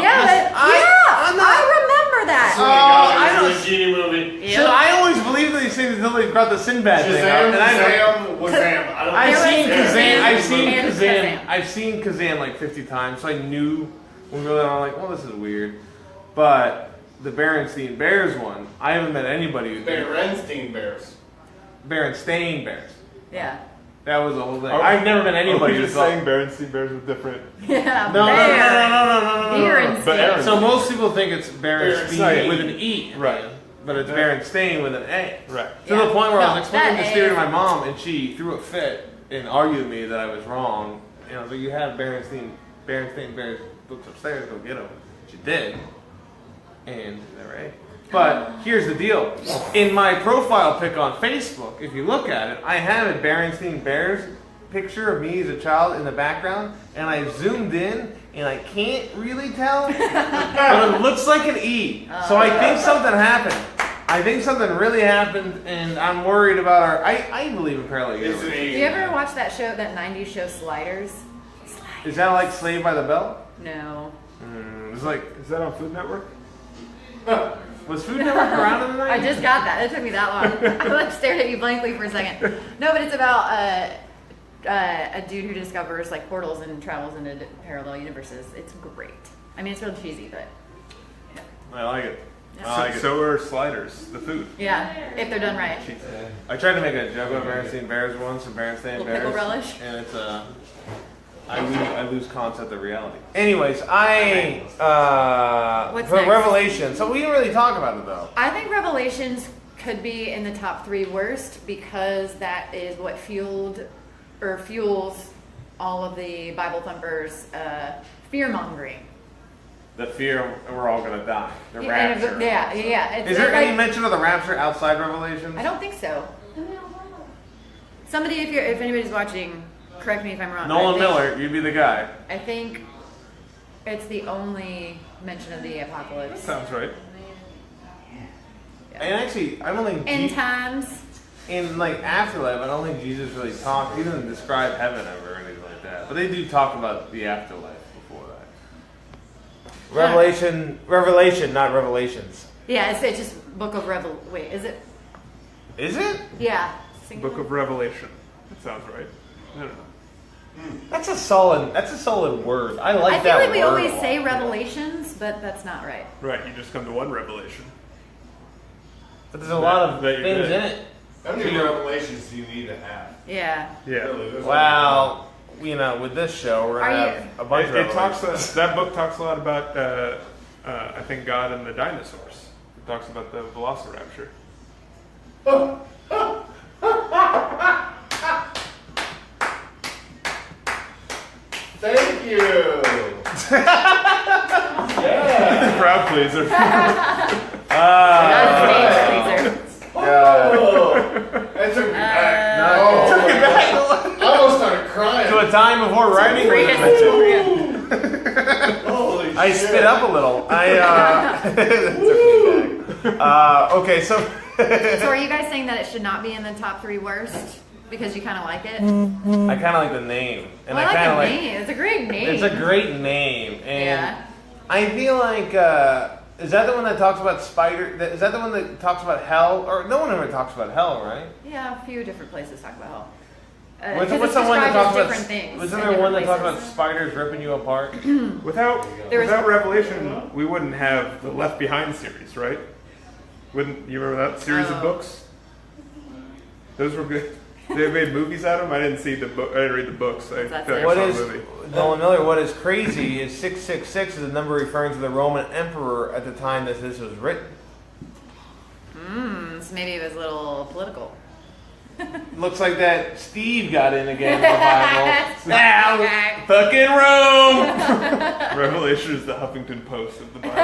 remember that. I don't- It's a genie movie. Yep. So I always believed these things until they brought the Sinbad thing up, Shazam, and I know. Wazam. I don't I've There seen was Kazan. I've seen and Kazan. Kazan. I've seen Kazan like 50 times, so I knew when we were there. I'm like, well, this is weird. But the Berenstain Bears one, I haven't met anybody who Berenstain Bears. Berenstain Bears. Yeah. That was the whole thing. Are- I've never met anybody Are we who just thought. saying Berenstain Bears with different... Yeah. No, no. Berenstain. But So most people think it's Berenstain Berenstain. with an E, Right. But it's Berenstain with an A. Right. To Yeah. the point where I was No, explaining that this theory A. to my mom, and she threw a fit and argued with me that I was wrong. And I was like, "You have Berenstain Bears books upstairs. Go get them." She did, and they're A. But here's the deal: in my profile pic on Facebook, if you look at it, I have a Berenstain Bears picture of me as a child in the background, and I zoomed in, and I can't really tell, but it looks like an E. So I think something happened. I think something really happened, and I'm worried about our. I believe in parallel It's an universe. E. Do you ever watch that show, that 90s show Sliders? Is that like Saved by the Bell? No. It's like Is that on Food Network? was Food Network around in the 90s? I just got that. It took me that long. I like stared at you blankly for a second. No, but it's about a dude who discovers like portals and travels into parallel universes. It's great. I mean, it's real cheesy, but I like it. Yeah. I like it. So are sliders, the food. yeah, if they're done right. I tried to make a joke about Berenstain Bears once, and Berenstain Little Bears, pickle relish? and it's I lose concept of reality. Anyways, What's for next? Revelation. So we didn't really talk about it though. I think Revelations could be in the top 3 worst because that is what fuels all of the Bible thumpers' fear mongering. The fear we're all gonna die. The Yeah, rapture. yeah. Is there like, any mention of the rapture outside Revelation? I don't think so. Somebody, if anybody's watching, correct me if I'm wrong. but Nolan I think- Miller, you'd be the guy. I think it's the only mention of the apocalypse. Sounds right. And actually, I don't think End times. in like afterlife, I don't think Jesus really talked. He doesn't describe heaven ever or anything like that. But they do talk about the afterlife before that. Revelation, not Revelations. Yeah, it's just Book of Wait, is it? Is it? Yeah. Book of Revelation. That sounds right. I don't know. That's a solid word. I like I feel that like we word always a lot. say Revelations, but that's not right. Right, you just come to one revelation. But there's a lot of That you things did. in it. How many revelations do you need to have? Yeah. Yeah. Really, there's Well, with this show, we're gonna Are have a bunch of It talks. revelations. That book talks a lot about. I think God and the dinosaurs. It talks about the Velociraptor. Thank you. Yeah. Crowd pleaser. That's a Oh, that took me back. I almost started crying. To a time before writing was invented. Holy I shit. spit up a little. That took me back. Okay, so So are you guys saying that it should not be in the top 3 worst because you kind of like it? I kind of like the name, and Well, I kind of like the name. It's a great name. It's a great name, and Yeah. I feel like Is that the one that talks about spider? Is that the one that talks about hell? Or no one ever talks about hell, right? Yeah, a few different places talk about hell. What's Because the it's one that described talks as about? different things Wasn't in there one that different talks about places. spiders ripping you apart? Without There was- Revelation, we wouldn't have the Left Behind series, right? Wouldn't you remember that series of Oh. books? Those were good. They made movies out of them. I didn't see the book. I didn't read the books. I That's feel like it. What I is saw a movie. Nolan Miller? What is crazy is 666 is a number referring to the Roman emperor at the time that this was written. So maybe it was a little political. Looks like that Steve got in again in the Bible. Now, fucking Rome. Revelation is the Huffington Post of the Bible.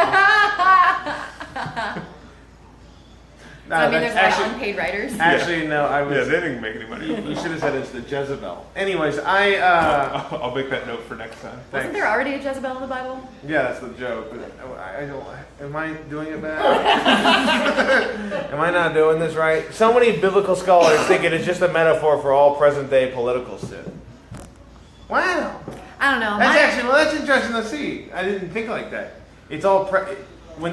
So, I mean, there's a lot of unpaid writers. Actually, no. I Yeah, was. they didn't make any money. You should have said it's the Jezebel. Anyways, I'll make that note for next time. Wasn't thanks. there already a Jezebel in the Bible? Yeah, that's the joke. But I don't. Am I doing it bad? Am I not doing this right? So many biblical scholars think it is just a metaphor for all present-day political sin. Wow, I don't know. that's interesting to see. I didn't think like that. It's all when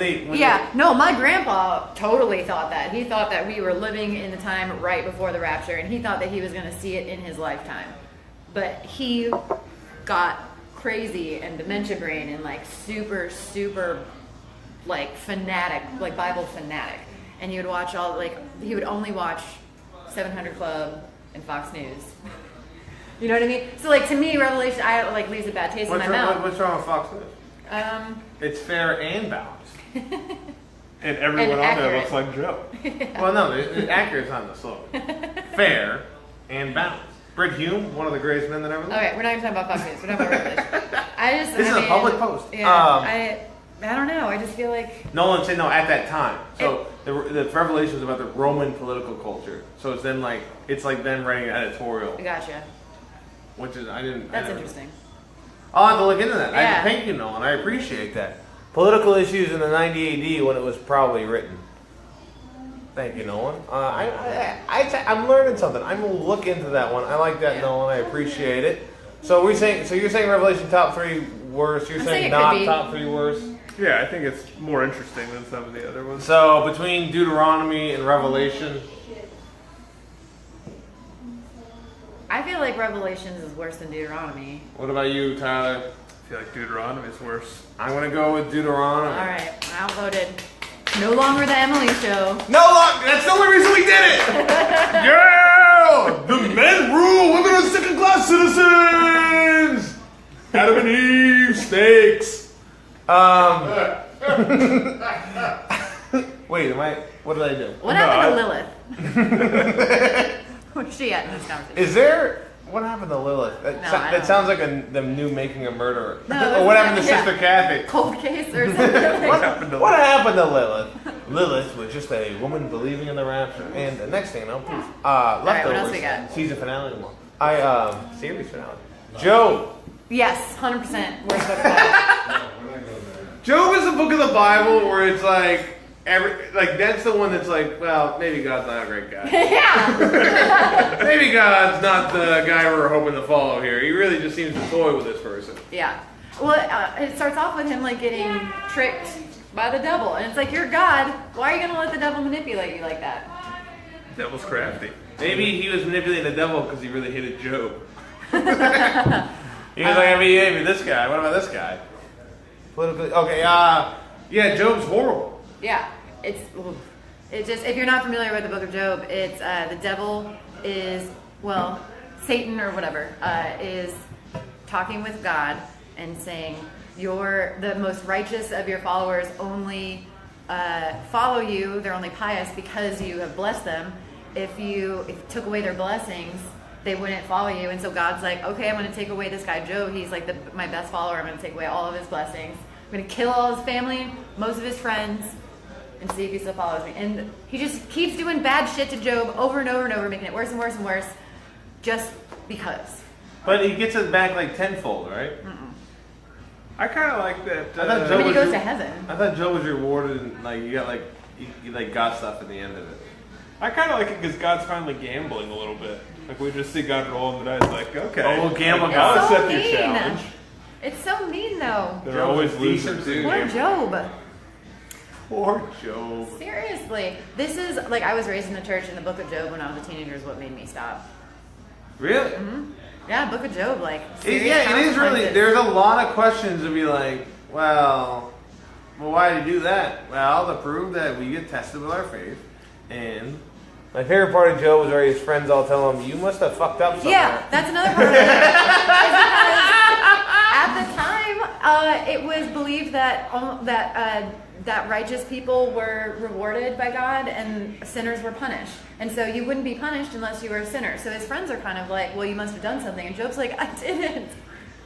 No, my grandpa totally thought that. He thought that we were living in the time right before the rapture, and he thought that he was going to see it in his lifetime. But he got crazy and dementia brain and like super like fanatic, like Bible fanatic. And he would watch he would only watch 700 Club and Fox News. You know what I mean? So like to me, Revelation, leaves a bad taste in my mouth. What's wrong with Fox News? It's fair and balanced. And everyone And on there accurate. looks like Joe. Well, no, accurate is on the slogan. Fair and balanced. Britt Hume, one of the greatest men that ever lived. Okay, we're not even talking about Fox News. We're talking about Revelation. This is a public post. Yeah, I don't know. I just feel like Nolan said no at that time. So the Revelation was about the Roman political culture. So it's then it's like them writing an editorial, gotcha. which is That's interesting. I'll have to look into that. Yeah. Thank you, Nolan. I appreciate that. Political issues in the 90 AD when it was probably written. Thank you, Nolan. I'm learning something. I'm gonna look into that one. I like that, Yeah. Nolan. I appreciate it. So you're saying Revelation top 3 worst. You're I'm saying saying it not could be. top 3 worst. Yeah, I think it's more interesting than some of the other ones. So between Deuteronomy and Revelation, I feel like Revelations is worse than Deuteronomy. what about you, Tyler? I feel like Deuteronomy is worse. I'm gonna go with Deuteronomy. All right, outvoted. No longer the Emilie show. No, look, that's the only reason we did it. Yeah, the men rule. Women are second-class citizens. Adam and Eve steaks. Wait, what did I do? What happened to Lilith? Where's she at in this conversation? What happened to Lilith? That, No, I that don't sounds like the new Making a Murderer. No, Or what happened to yeah. Sister Kathy? Cold case or something? What happened to Lilith? Lilith was just a woman believing in the rapture. And the next thing you know, poof. right, what Leftovers. else we got? Season finale tomorrow. Series finale. Job. Yes, 100% worst book of the Bible. Job is a book of the Bible where it's like that's the one that's like, well, maybe God's not a great guy. Yeah. Maybe God's not the guy we're hoping to follow here. He really just seems to toy with this person. Yeah. Well, it starts off with him like getting tricked by the devil, and it's like, you're God. Why are you gonna let the devil manipulate you like that? Devil's crafty. Maybe he was manipulating the devil because he really hated Job. He was like, maybe this guy. What about this guy? Politically, okay. Yeah, Job's horrible. Yeah. It's just, if you're not familiar with the book of Job, it's the devil is, Satan or whatever is talking with God and saying, the most righteous of your followers only follow you. They're only pious because you have blessed them. If you took away their blessings, they wouldn't follow you. And so God's like, okay, I'm going to take away this guy Job. He's like my best follower. I'm going to take away all of his blessings. I'm going to kill all his family, most of his friends, and see if he still follows me. And he just keeps doing bad shit to Job over and over and over, making it worse and worse and worse, just because. But he gets it back like tenfold, right? I kind of like that. I thought I Job mean, he was goes to heaven. I thought Job was rewarded and you got you got stuff at the end of it. I kind of like it because God's finally gambling a little bit. Like we just see God rolling the dice. Like, okay, Oh, we'll gamble, like, God. I'll So accept your mean. challenge. It's so mean, though. There are Job's always a decent losers. dude. Poor Job. Poor Job. Seriously. This is, like, I was raised in the church, and the book of Job when I was a teenager is what made me stop. Really? Yeah, book of Job, like, It is serious really. consequences. There's a lot of questions to be like, well, why did you do that? Well, to prove that we get tested with our faith. And my favorite part of Job was where his friends all tell him, you must have fucked up somewhere. Yeah, that's another part of it. At the time, it was believed that that righteous people were rewarded by God and sinners were punished. And so you wouldn't be punished unless you were a sinner. So his friends are kind of like, well, you must have done something. And Job's like, I didn't.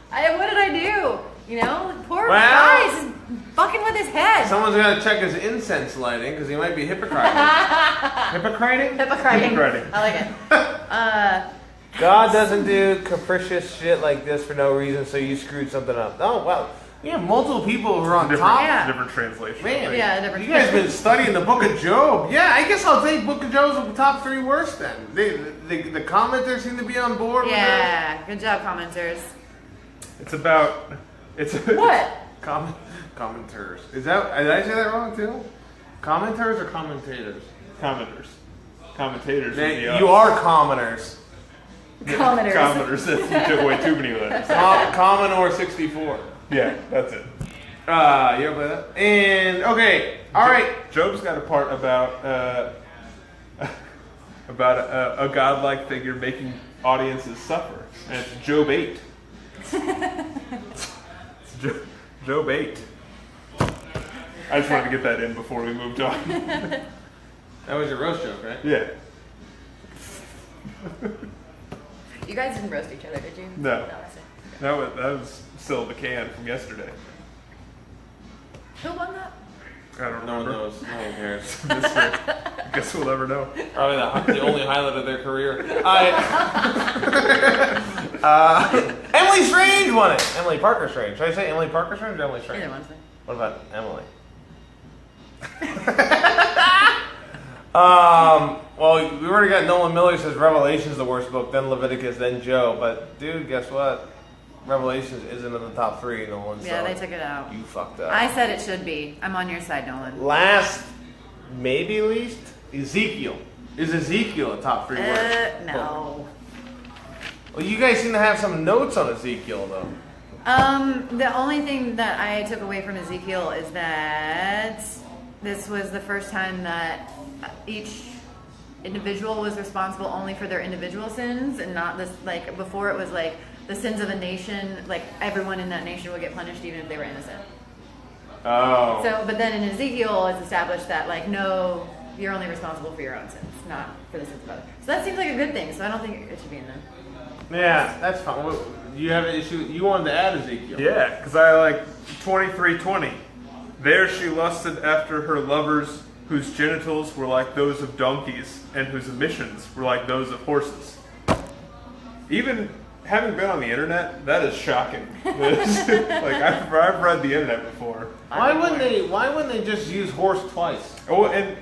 What did I do? You know, poor guy, he's fucking with his head. Someone's got to check his incense lighting because he might be hypocriting. Hypocriting? Hypocriting. I like it. God doesn't do capricious shit like this for no reason, so you screwed something up. Oh, well, we have multiple people who are on top. Yeah. Different translation. Man, Yeah, different. you guys been studying the Book of Job. Yeah, I guess I'll take Book of Job's the top 3 worst then. The commenters seem to be on board with Yeah, good job, commenters. It's about. It's What? Commenters. Did I say that wrong too? Commenters or commentators? Commenters. Commentators. You are commoners. Commenters. Commenters. If you took away too many letters. Commodore 64. Yeah, that's it. You ever play that? And okay, all right. Job's got a part about a godlike figure making audiences suffer, and it's Job 8. Job 8. I just wanted to get that in before we moved on. That was your roast joke, right? Yeah. You guys didn't roast each other, did you? No. That's it. That was still the can from yesterday. Who won that? I don't No one remember. knows. No one cares. This year. Guess we'll never know. Probably the only highlight of their career. Emilie Strange won it. Emilie Parker Strange. Should I say Emilie Parker Strange or Emilie Strange? Either one's fine. What about Emily? Well, we already got Nolan Miller says Revelation's the worst book, then Leviticus, then Job. But dude, guess what? Revelations isn't in the top 3, Nolan. Yeah, so they took it out. You fucked up. I said it should be. I'm on your side, Nolan. Last, maybe least, Ezekiel. Is Ezekiel a top 3 worst? No. Well, you guys seem to have some notes on Ezekiel, though. The only thing that I took away from Ezekiel is that this was the first time that each individual was responsible only for their individual sins, and not this, like, before it was like the sins of a nation, like everyone in that nation would get punished even if they were innocent. Oh. So, but then in Ezekiel, it's established that, like, no, you're only responsible for your own sins, not for the sins of others. So that seems like a good thing, so I don't think it should be in there. Yeah, that's fine. What, you have an issue? You wanted to add Ezekiel. Yeah, because I like 23:20. There she lusted after her lovers, whose genitals were like those of donkeys, and whose emissions were like those of horses. Even having been on the internet, that is shocking. Like I've read the internet before. Why wouldn't they just use horse twice? Oh, and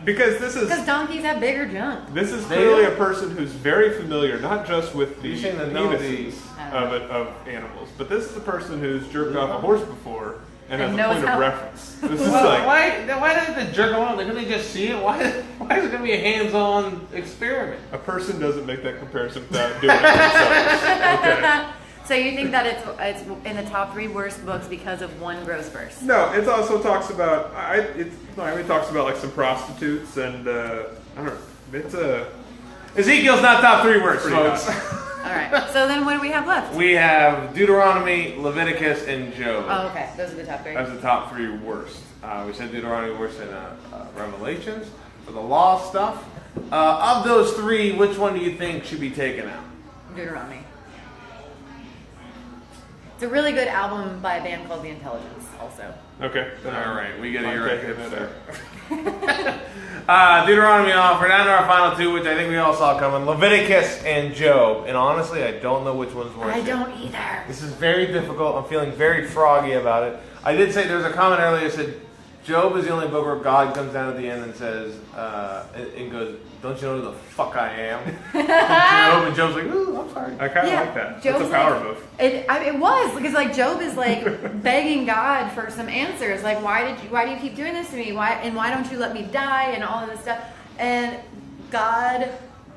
because Because donkeys have bigger junk. this is clearly a person who's very familiar, not just with the You seem to know penises of animals, but this is a person who's jerked off a horse before and has And a knows point how- of reference. This is Well, like why do they have to jerk them off? Couldn't they just see it? Why is it going to be a hands-on experiment? a person doesn't make that comparison without doing it themselves. Okay. So you think that it's in the top 3 worst books because of one gross verse? No, it also talks about it talks about like some prostitutes and I don't know. It's a Ezekiel's not top 3 worst, Pretty folks. All right. So then what do we have left? We have Deuteronomy, Leviticus, and Job. Oh, okay. Those are the top 3. As the top 3 worst. We said Deuteronomy worse than Revelations for the law stuff. Of those 3, which one do you think should be taken out? Deuteronomy. It's a really good album by a band called The Intelligence, also. okay. All right, we get it. Fine, You're right, take it hipster. Deuteronomy off. We're down to our final 2, which I think we all saw coming. Leviticus and Job. And honestly, I don't know which one's worse. I don't either. This is very difficult. I'm feeling very froggy about it. I did say there was a comment earlier that said Job is the only book where God comes down at the end and says, and goes, "Don't you know who the fuck I am?" And Job's like, "Ooh, I'm sorry." card. I kind of Yeah, like that. Job's That's a power like- move. It was because like Job is like begging God for some answers. Like, why do you keep doing this to me? Why don't you let me die and all of this stuff? And God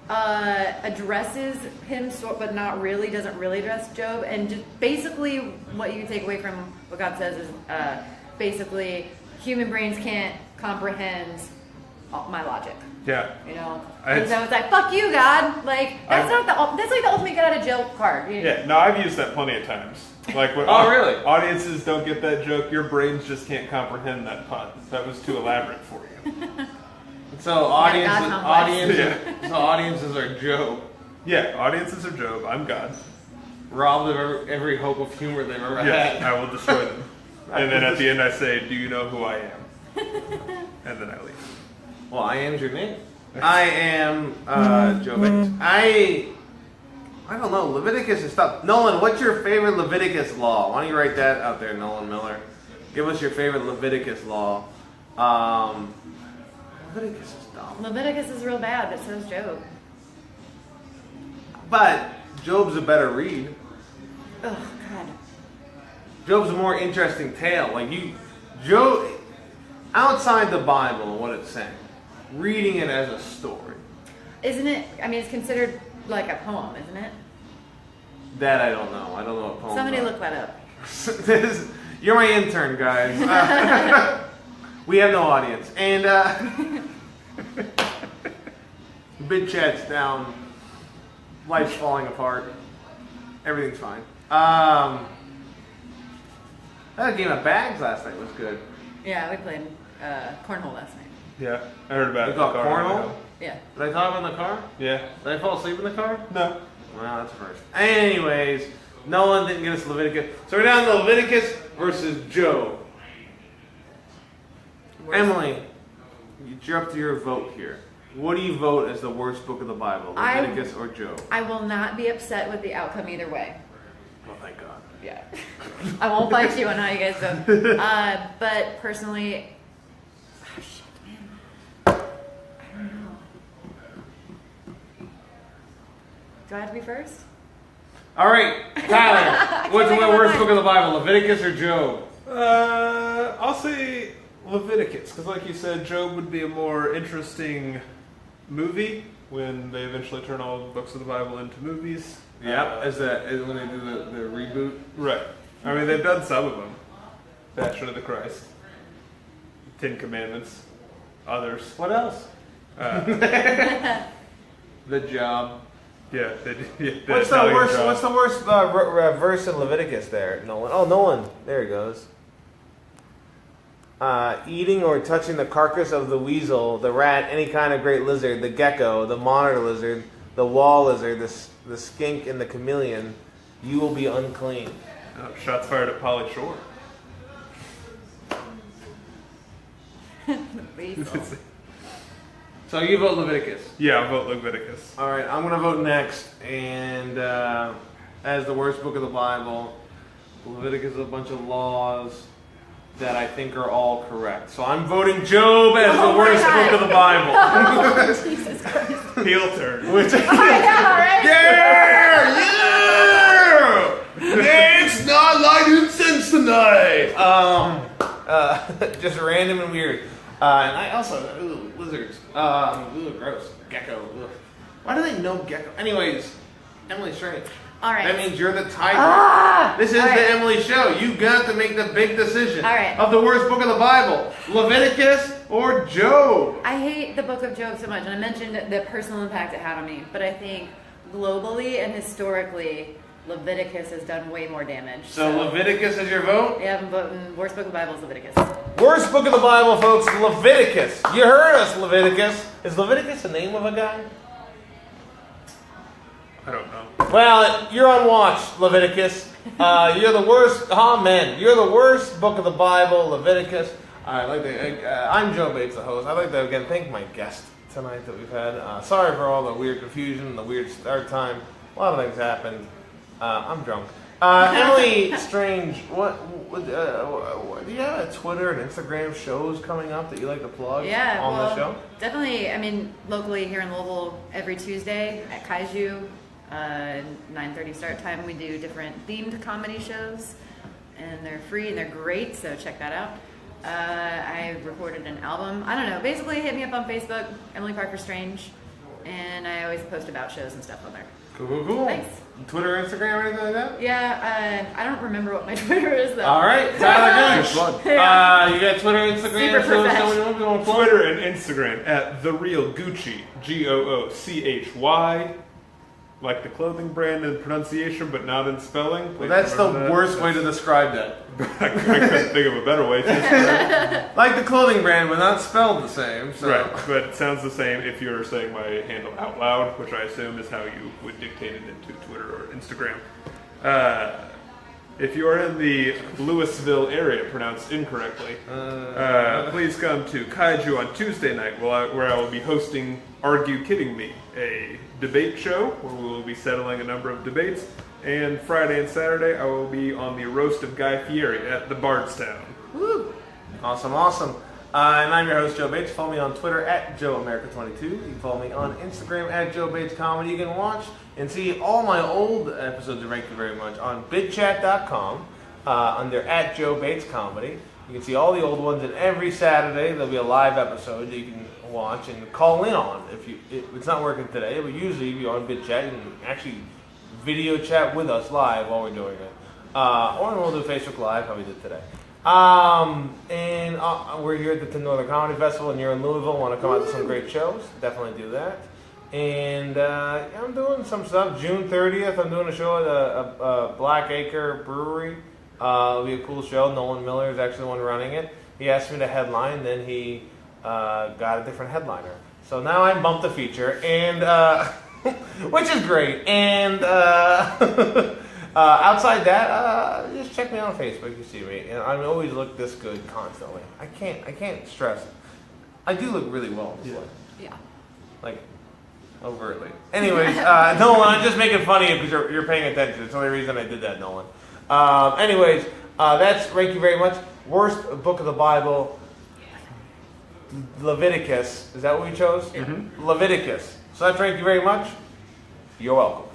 addresses him, but not really. Doesn't really address Job. And just basically, what you can take away from what God says is basically human brains can't comprehend my logic. Yeah. You know, I- and so it's like, fuck you, God. Like that's like the ultimate get out of jail card. You know? Yeah, no, I've used that plenty of times. Like when Oh, really? audiences don't get that joke, your brains just can't comprehend that pun. That was too elaborate for you. So audiences, God complex. audiences, so audiences are Job, Yeah, audiences are Job. I'm God. robbed of every hope of humor they've ever Yes, had. I will destroy them. And then at the end I say, do you know who I am? And then I leave. Well, I am your name. I am Job. I don't know. Leviticus is tough. Nolan, what's your favorite Leviticus law? Why don't you write that out there, Nolan Miller? Give us your favorite Leviticus law. Leviticus is dumb. Leviticus is real bad, but so is Job. But Job's a better read. Oh God. Job's a more interesting tale. Like Job, outside the Bible and what it's saying, reading it as a story. Isn't it? I mean, it's considered like a poem, isn't it? That I don't know. I don't know what poems Somebody are. look that up. You're my intern, guys. We have no audience. And big chat's down. Life's falling apart. Everything's fine. That game of bags last night was good. Yeah, we played cornhole last night. Yeah, I heard about You it. got cornhole? Yeah. Did I talk about in the car? Yeah. Did I fall asleep in the car? No. Well, that's a first. Anyways, Nolan didn't get us Leviticus. So we're down to Leviticus versus Job. Emily, you're up to your vote here. What do you vote as the worst book of the Bible, Leviticus or Job? I will not be upset with the outcome either way. Oh, thank God. Yeah. I won't fight you on how you guys vote. But personally, oh shit, man. I don't know. Do I have to be first? All right, Tyler, what's the think of worst mine. book of the Bible, Leviticus or Job? I'll say Leviticus, because like you said, Job would be a more interesting movie when they eventually turn all the books of the Bible into movies. As when they do the reboot. Right. I mean, they've done some of them. Passion of the Christ, Ten Commandments, others. What else? The Job. Yeah, they do. Yeah, What's the Italian worst? job. What's the worst verse in Leviticus there, Nolan? Oh, Nolan, there he goes. Eating or touching the carcass of the weasel, the rat, any kind of great lizard, the gecko, the monitor lizard, the wall lizard, the skink, and the chameleon, you will be unclean. Oh, shots fired at Polly Shore. So you vote Leviticus. Yeah, I'll vote Leviticus. All right, I'm going to vote next. And as the worst book of the Bible, Leviticus is a bunch of laws that I think are all correct. So I'm voting Job as the worst book of the Bible. Jesus Christ. Heel turn. Which, I know, right? yeah! It's not light incense tonight! Just random and weird. And I also, lizards. Gross. Gecko. Ugh. Why do they know gecko? Anyways, Emilie Strange. All right. That means you're the tiebreaker. This is all right. the Emily show. You got to make the big decision All right. of the worst book of the Bible, Leviticus or Job. I hate the book of Job so much, and I mentioned the personal impact it had on me, but I think globally and historically, Leviticus has done way more damage. So Leviticus is your vote? Yeah, I'm voting worst book of the Bible is Leviticus. Worst book of the Bible, folks, Leviticus. You heard us, Leviticus. Is Leviticus the name of a guy? I don't know. Well, you're on watch, Leviticus. You're the worst. Amen. You're the worst book of the Bible, Leviticus. I'd like to. I'm Joe Bates, the host. I'd like to again thank my guest tonight that we've had. Sorry for all the weird confusion and the weird start time. A lot of things happened. I'm drunk. Emilie Strange, what do you have a Twitter and Instagram shows coming up that you like to plug Yeah, on well, the show? definitely. I mean, locally here in Louisville, every Tuesday at Kaiju 9:30 start time. We do different themed comedy shows, and they're free and they're great, so check that out. I recorded an album. I don't know. Basically, hit me up on Facebook, Emilie Parker Strange, and I always post about shows and stuff on there. Cool. Thanks. Twitter, Instagram, anything like that? Yeah, I don't remember what my Twitter is though. All right, Tyler Gooch. Yeah. You got Twitter, Instagram, Super so professional. someone you want to plug? Twitter and Instagram at The Real Gucci, Goochy, like the clothing brand in pronunciation, but not in spelling. Well, that's the Remember that? worst way to describe that. I couldn't think of a better way. Like the clothing brand, but not spelled the same. So. Right, but it sounds the same if you're saying my handle out loud, which I assume is how you would dictate it into Twitter or Instagram. If you are in the Louisville area, pronounced incorrectly, please come to Kaiju on Tuesday night, where I will be hosting Argue Kidding Me, a debate show where we will be settling a number of debates. And Friday and Saturday, I will be on the Roast of Guy Fieri at the Bardstown. Woo. Awesome. And I'm your host, Joe Bates. Follow me on Twitter at JoeAmerica22. You can follow me on Instagram at Joe Bates Comedy. You can watch and see all my old episodes of Thank You Very Much on bidchat.com under at Joe Bates Comedy. You can see all the old ones, and every Saturday there'll be a live episode that you can watch and call in on. If it's not working today, but usually if you're on BitChat, you can actually video chat with us live while we're doing it. Or we'll do Facebook Live, how we did today. We're here at the Northern Comedy Festival, and you're in Louisville, want to come out to some great shows, definitely do that. And I'm doing some stuff. June 30th, I'm doing a show at a Black Acre Brewery. It'll be a cool show. Nolan Miller is actually the one running it. He asked me to headline, then he got a different headliner. So now I bumped the feature, and which is great. And outside that, just check me out on Facebook. You see me, and I always look this good constantly. I can't stress. I do look really well. Yeah. Like overtly. Anyways, Nolan, I'm just making fun of you because you're paying attention. It's the only reason I did that, Nolan. That's thank you very much. Worst book of the Bible, Leviticus. Is that what we chose? Yeah. Leviticus. So that's thank you very much. You're welcome.